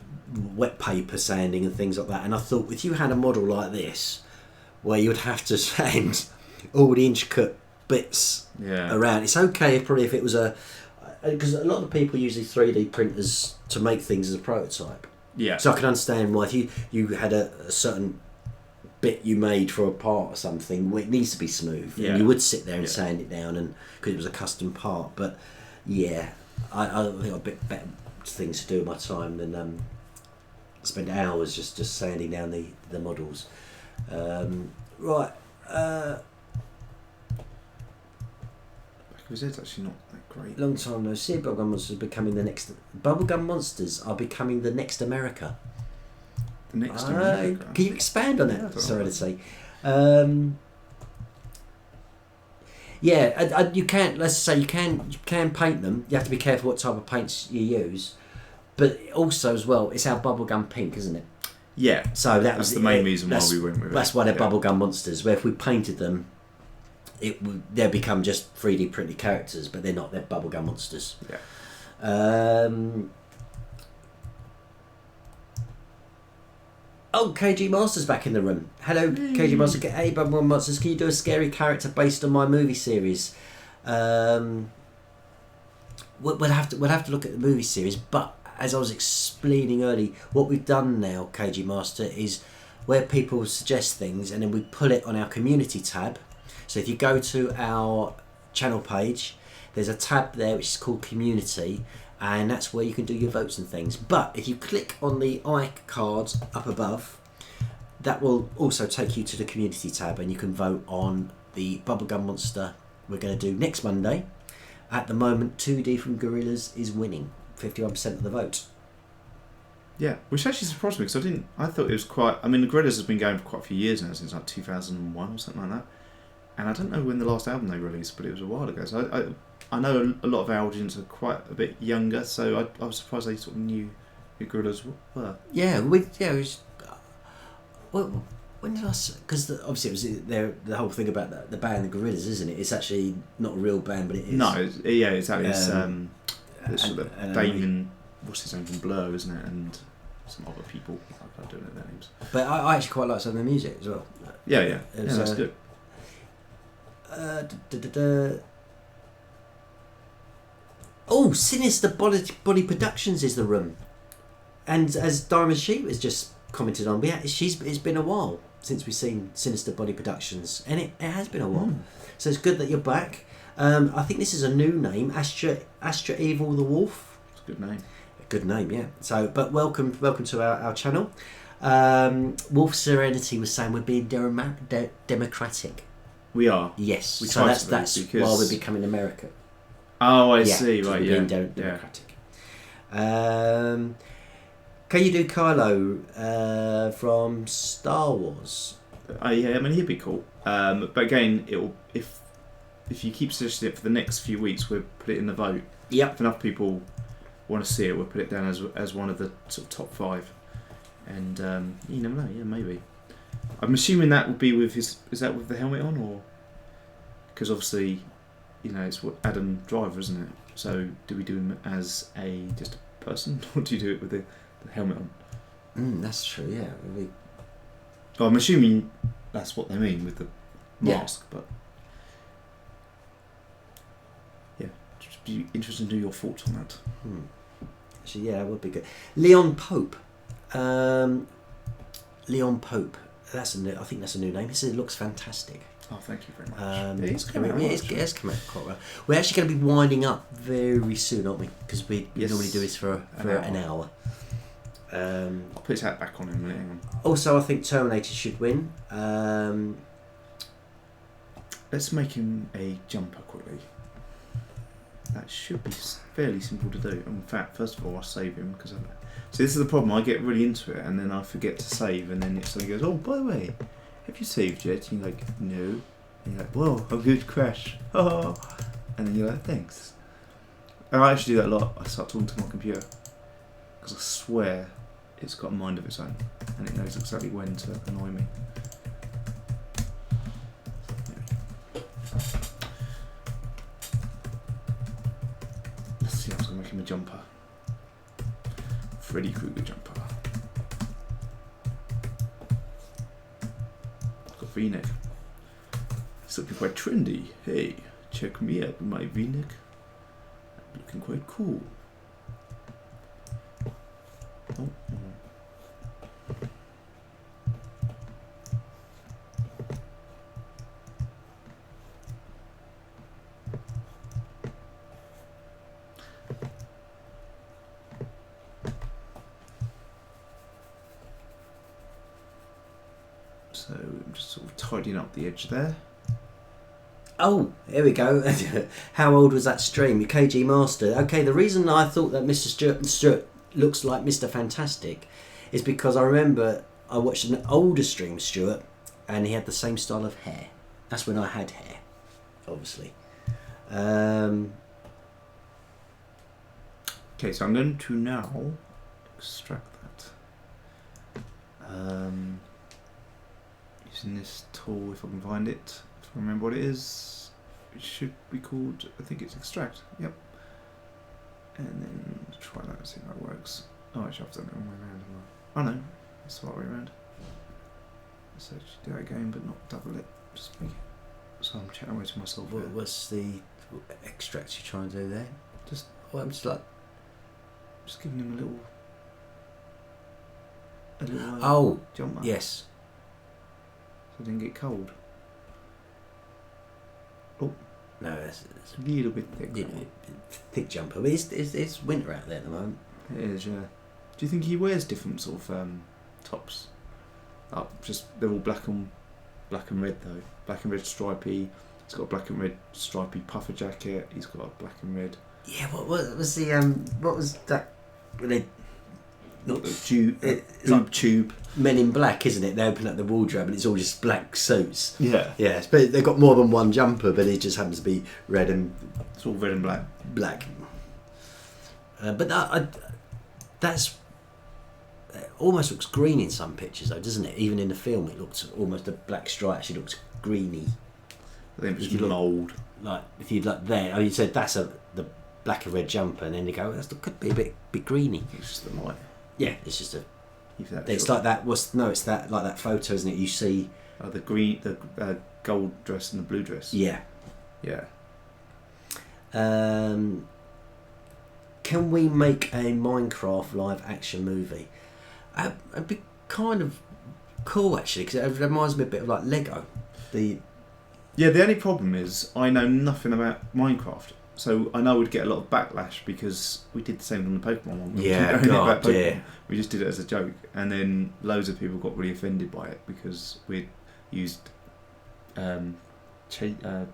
Wet paper sanding and things like that. And I thought, if you had a model like this where you would have to sand all the intricate bits around, it's okay probably if it was because a lot of people use these 3D printers to make things as a prototype. Yeah. So I can understand why if you had a certain bit you made for a part or something, well, it needs to be smooth. Yeah. And you would sit there and sand it down, and because it was a custom part. But yeah, I think I've a bit better things to do with my time than spend hours just sanding down the models. Right. Because it's actually not that great. Long time no see. Bubblegummonsters becoming the next. Bubblegummonsters are becoming the next America. The next America. Can you expand on that? Yeah, Sorry to say. You can't. Let's say you can paint them. You have to be careful what type of paints you use, but also as well, it's our bubblegum pink, isn't it? Yeah. So that's the main reason why we went with it. That's why they're bubblegum monsters. Where if we painted them, they'll become just 3D printed characters, but they're not. They're bubblegum monsters. Yeah. Oh, KG Master's back in the room. Hello, KG Master. Hey, Bubblegum Monsters. Can you do a scary character based on my movie series? We'll have to look at the movie series. But as I was explaining earlier, what we've done now, KG Master, is where people suggest things, and then we put it on our community tab. So if you go to our channel page, there's a tab there which is called Community. And that's where you can do your votes and things. But if you click on the cards up above, that will also take you to the community tab, and you can vote on the Bubblegum Monster we're going to do next Monday. At the moment, 2D from Gorillas is winning 51% of the vote. Yeah, which actually surprised me, because I thought it was quite. I mean, the Gorillas has been going for quite a few years now, since like 2001 or something like that. And I don't know when the last album they released, but it was a while ago. So I know a lot of our audience are quite a bit younger, so I was surprised they sort of knew who Gorillas were. Yeah, when did I? Because obviously it was the whole thing about the band, the Gorillas, isn't it? It's actually not a real band, but it is. No, exactly. It's sort of Damon, what's his name from Blur, isn't it? And some other people. I don't know their names. But I actually quite like some of their music as well. Yeah, that's good. Oh, Sinister Body Productions is the room, and as Diamond Sheep has just commented on, it's been a while since we've seen Sinister Body Productions, and it has been a while. So it's good that you're back. I think this is a new name, Astra Evil the Wolf. It's a good name. Good name, yeah. So, but welcome to our channel. Wolf Serenity was saying we're being democratic. We are. Yes. So that's why we're becoming America. Oh, I see. Right, being democratic. Can you do Kylo from Star Wars? Yeah, I mean he'd be cool. But again, if you keep suggesting it for the next few weeks, we'll put it in the vote. Yep. If enough people want to see it, we'll put it down as one of the sort of top 5. And you never know. Yeah, maybe. I'm assuming that would be with his. Is that with the helmet on, or because obviously, it's what Adam Driver, isn't it? So do we do him as just a person, or do you do it with the helmet on? That's true. Yeah. Well, I'm assuming that's what they mean with the mask, but yeah, just be interested to know your thoughts on that. Actually, yeah, it would be good. Leon Pope. Leon Pope. I think that's a new name. He said it looks fantastic. Oh, thank you very much. It's come out quite well. We're actually going to be winding up very soon, aren't we? Because we normally do this for an hour. I'll put his hat back on in a minute. Hang on. Also, I think Terminator should win. Let's make him a jumper quickly. That should be fairly simple to do. In fact, first of all, I'll save him because this is the problem. I get really into it and then I forget to save, and then it suddenly goes, "Oh, by the way, have you saved yet?" And you're like, "No." And you're like, "Whoa, I'm good crash." Oh. And then you're like, "Thanks." And I actually do that a lot. I start talking to my computer because I swear it's got a mind of its own and it knows exactly when to annoy me. Let's see, I was going to make him a jumper. Freddy Krueger jumper. Got V-neck. It's looking quite trendy. Hey, check me out with my V-neck. I'm looking quite cool. Oh. So I'm just sort of tidying up the edge there. Oh, here we go. How old was that stream? Your KG Master. Okay, the reason I thought that Mr. Stewart looks like Mr. Fantastic is because I remember I watched an older stream, Stuart, and he had the same style of hair. That's when I had hair, obviously. Okay, so I'm going to now extract that. Using this tool, if I can find it, if I remember what it is, it should be called, I think it's extract, yep. And then try that and see how it works. Oh, actually I've done it the wrong way around. Oh no, it's the right way around. So do that again, but not double it, just make it. So I'm chatting away to myself. What's the extract you're trying to do there? Just, I'm just like... Just giving him a little jump up. Yes. So it didn't get cold. Oh. No, it's a little bit thick. Thick jumper. But it's winter out there at the moment. It is, yeah. Do you think he wears different sort of tops? Just they're all black and red though. Black and red stripy. He's got a black and red stripy puffer jacket. He's got a black and red. Yeah. What was the what was that? When they not the tube. It's like tube. Men in Black, isn't it? They open up the wardrobe and it's all just black suits. Yeah. Yes, but they've got more than one jumper, but it just happens to be red and... It's all red and black. Black. But that's... almost looks green in some pictures though, doesn't it? Even in the film it looks almost, a black stripe actually looks greeny. I think it's mould. Like, if you'd look there, you said that's the black and red jumper, and then you go, that could be a bit greeny. It's just the light. Yeah, it's just a... It's short. like that. It's that like that photo, isn't it? You see the green, the gold dress and the blue dress. Yeah, yeah. Can we make a Minecraft live action movie? It'd be kind of cool actually, because it reminds me a bit of like Lego. The only problem is I know nothing about Minecraft. So I know we'd get a lot of backlash because we did the same on the Pokemon one. Yeah, We just did it as a joke, and then loads of people got really offended by it because we'd used I've forgotten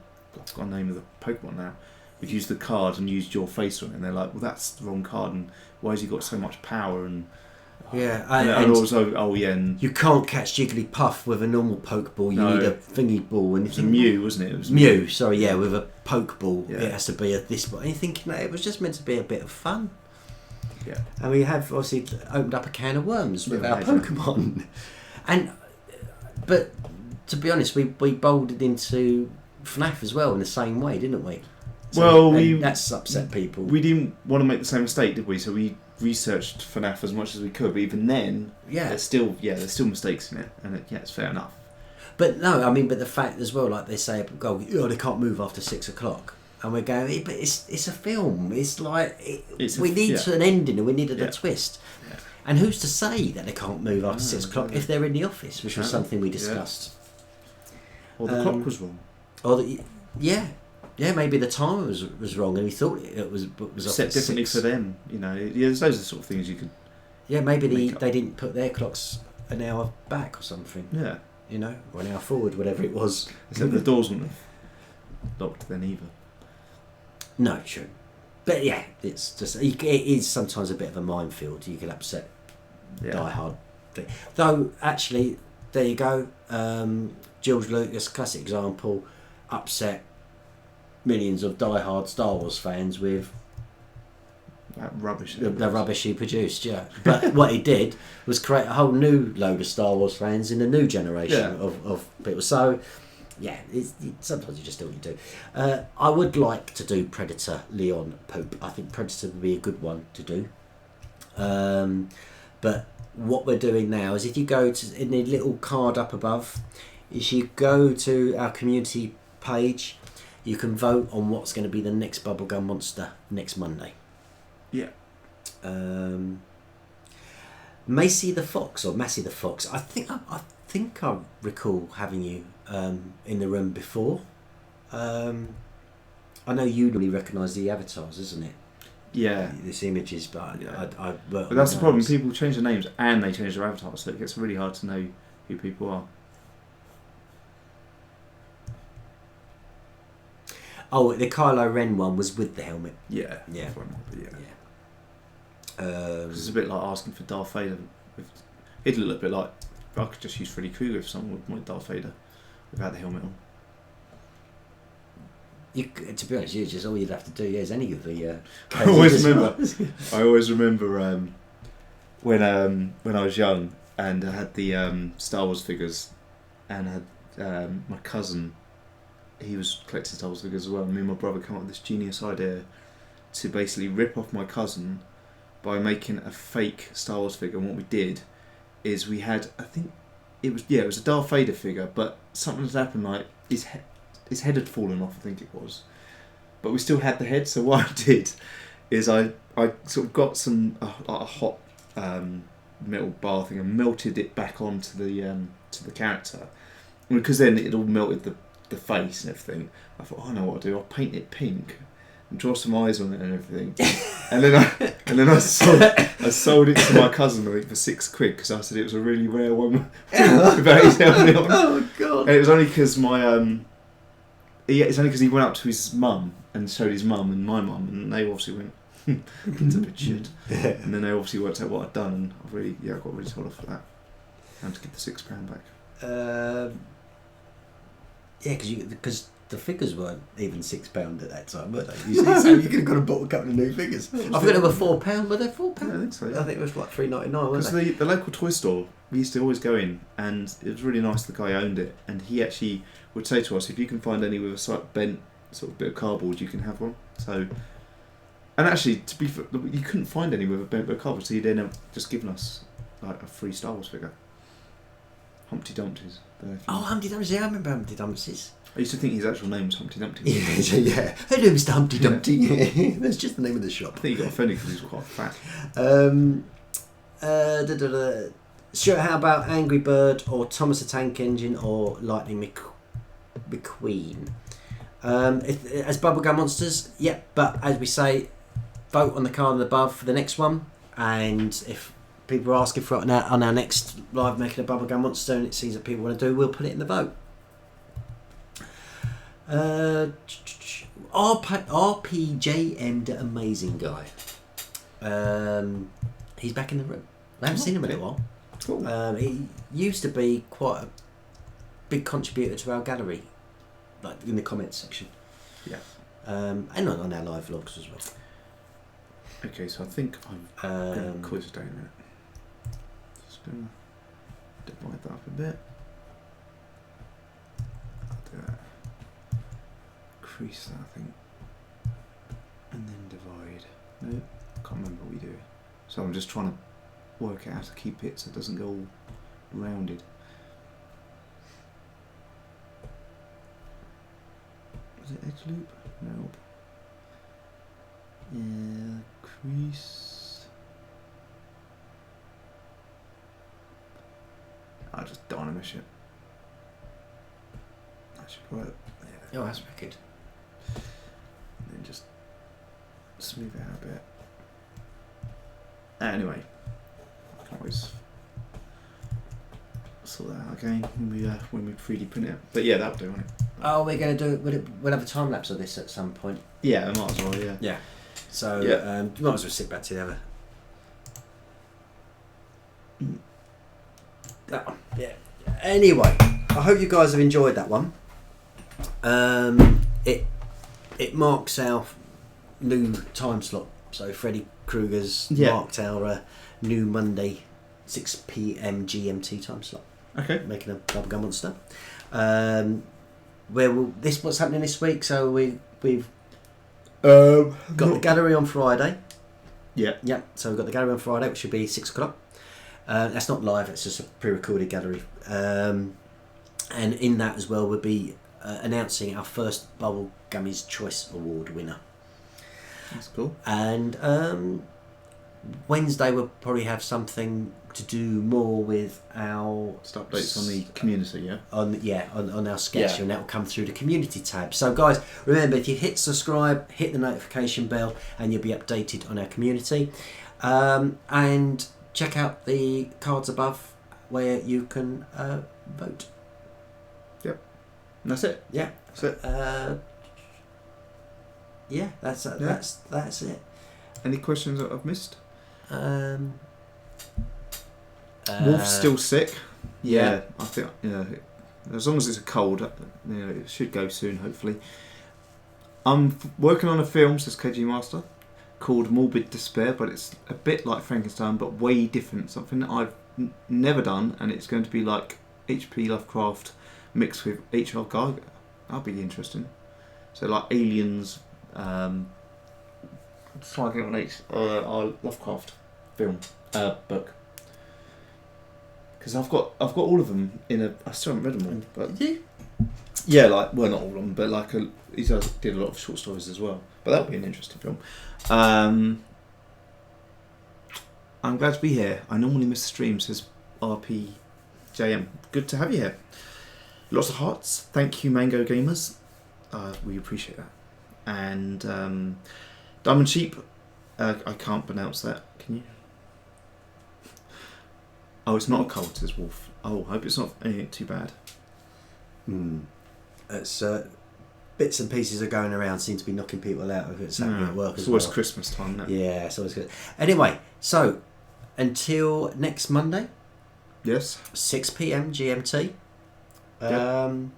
the name of the Pokemon now. We'd used the card and used your face on it, and they're like, "Well, that's the wrong card, and why has he got so much power?" And and also, and you can't catch Jigglypuff with a normal Pokeball. You need a thingy ball. And it was a Mew, wasn't it? It was Mew. Sorry, yeah, with a Pokeball, yeah. It has to be this. But you think it was just meant to be a bit of fun. Yeah. And we have obviously opened up a can of worms with our Pokemon. But to be honest, we bolted into FNAF as well in the same way, didn't we? So, that's upset people. We didn't want to make the same mistake, did we? So we researched FNAF as much as we could, but even then, there's still mistakes in it, and it's fair enough. But no, I mean, but the fact as well, like they say, they can't move after 6 o'clock. and we're going, but it's a film. It's like we need yeah. an ending, and we needed Yeah. a twist. Yeah. And who's to say that they can't move after 6 o'clock if they're in the office, which was something we discussed. Or the clock was wrong. Or yeah, maybe the timer was wrong, and we thought it was off set at differently 6. for them. You know, those are the sort of things you could. Yeah, maybe they didn't put their clocks an hour back or something. Yeah. You know, or an hour forward, whatever it was. Except the doors wouldn't have locked then either. No, true. But yeah, it's just it is sometimes a bit of a minefield. You can upset Die Hard. Though actually, there you go. George Lucas, classic example, upset millions of Die Hard Star Wars fans with that rubbish. The rubbish he produced. Yeah, but what he did was create a whole new load of Star Wars fans in a new generation of people. So. Yeah, sometimes you just do what you do. I would like to do Predator Leon Pope. I think Predator would be a good one to do. But what we're doing now is if you go to in the little card up above, is you go to our community page, you can vote on what's going to be the next Bubblegum Monster next Monday. Yeah. Macy the Fox or Massey the Fox. I think I recall having you in the room before. I know you normally recognise the avatars, isn't it? Yeah. This images, but yeah. But that's the problem. People change their names and they change their avatars, so it gets really hard to know who people are. Oh, the Kylo Ren one was with the helmet. Yeah. Yeah. It's a bit like asking for Darth Vader. It'd look a bit like I could just use Freddy Krueger if someone would want Darth Vader without the helmet on. To be honest, just all you'd have to do is any of the. I always remember when I was young and I had the Star Wars figures, and I had my cousin. He was collecting Star Wars figures as well. Me and my brother came up with this genius idea to basically rip off my cousin by making a fake Star Wars figure. And what we did is we had, I think it was a Darth Vader figure, but something had happened, like his head had fallen off, I think it was, but we still had the head. So what I did is I sort of got a hot metal bar thing and melted it back onto the character, because then it all melted the face and everything. I thought, I know what I'll do. I'll paint it pink and draw some eyes on it and everything. and then I sold it to my cousin, I think, for £6 because I said it was a really rare one without his helmet on. Oh god! And it was only because it's only because he went up to his mum and showed his mum and my mum, and they obviously went, it's a bit shit. And then they obviously worked out what I'd done, and I got really told off for that. I had to get the £6 back. Yeah, because the figures weren't even £6 at that time, were they? So you could have got a couple of new figures. I think they were £4. Were they £4? Yeah, I think so. Yeah. I think it was like $3.99. Because the local toy store, we used to always go in, and it was really nice. The guy owned it, and he actually would say to us, if you can find any with a slight bent sort of bit of cardboard, you can have one. So, and actually, to be fair, you couldn't find any with a bent bit of cardboard, so he'd end up just giving us like a free Star Wars figure. Humpty Dumpty's. Oh, Humpty Dumpty! Yeah, I remember Humpty Dumpty's. I used to think his actual name was Humpty Dumpty. Yeah. Hello, Mr. Humpty Dumpty. That's just the name of the shop. I think he got offended because he was quite fat. Stuart, how about Angry Bird or Thomas the Tank Engine or Lightning McQueen? As Bubblegum Monsters, yeah, but as we say, vote on the card above for the next one, and if people are asking for it on our next live making a Bubblegum Monster and it seems that people want to do, we'll put it in the vote. RPJM the Amazing Guy. He's back in the room. I haven't seen him in a while. Cool. He used to be quite a big contributor to our gallery, like in the comments section. Yeah. And on our live vlogs as well. Okay, so I think I'm going to quiz it down a minute. Just going to divide that up a bit. I'll do that. Increase that, I think. And then divide. No, I can't remember what we do. So I'm just trying to work out how to keep it so it doesn't go all rounded. Is it edge loop? No. Crease. I'll just dynamish it. That should work. Yeah. Oh, that's wicked. And then just smooth it out a bit. Anyway, I can always sort that out again when we 3D print it. But yeah, that'll do, won't it? Oh, we're going to do. We'll have a time lapse of this at some point. Yeah, I might as well. Yeah. Yeah. So Yeah. you might as well sit back together. That one. Yeah. Anyway, I hope you guys have enjoyed that one. It marks our new time slot. So Freddy Krueger's marked our new Monday 6 p.m. GMT time slot. Okay. Making a Bubblegummonster. What's happening this week? So we've got the gallery on Friday. Yeah. Yeah. So we've got the gallery on Friday, which should be 6 o'clock. That's not live. It's just a pre-recorded gallery. And in that as well, we'll be announcing our first Bubblegummies Choice Award winner. That's cool. And Wednesday we'll probably have something to do more with our updates on the community, yeah. On our sketch, and that will come through the community tab. So guys, remember, if you hit subscribe, hit the notification bell, and you'll be updated on our community. And check out the cards above where you can vote. Yep. And that's it. Yeah. That's it. That's it. Any questions that I've missed? Wolf's still sick. Yeah, I think. Yeah, as long as it's a cold, it should go soon. Hopefully. I'm working on a film, says KG Master, called Morbid Despair, but it's a bit like Frankenstein, but way different. Something that I've never done, and it's going to be like H.P. Lovecraft mixed with H.R. Geiger. That'll be interesting. So like aliens. Let's try and get on our Lovecraft film book, because I've got all of them in a. I still haven't read them all, but yeah, like not all of them, but like he did a lot of short stories as well. But that'll be an interesting film. I'm glad to be here. I normally miss the stream, says RPJM. Good to have you here. Lots of hearts. Thank you, Mango Gamers. We appreciate that. And Diamond Sheep, I can't pronounce that. Can you? Oh, it's not a cold, says Wolf. Oh, I hope it's not anything too bad. It's bits and pieces are going around, seem to be knocking people out if it's happening at work. It's always Christmas time, isn't it? Yeah, it's always good. Anyway, so until next Monday. Yes. 6 p.m. GMT. Have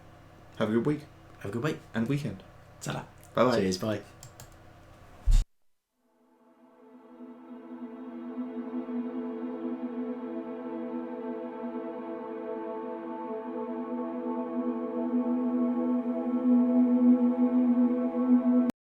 a good week. Have a good week and weekend. Ta-da. Bye bye. Cheers. Bye.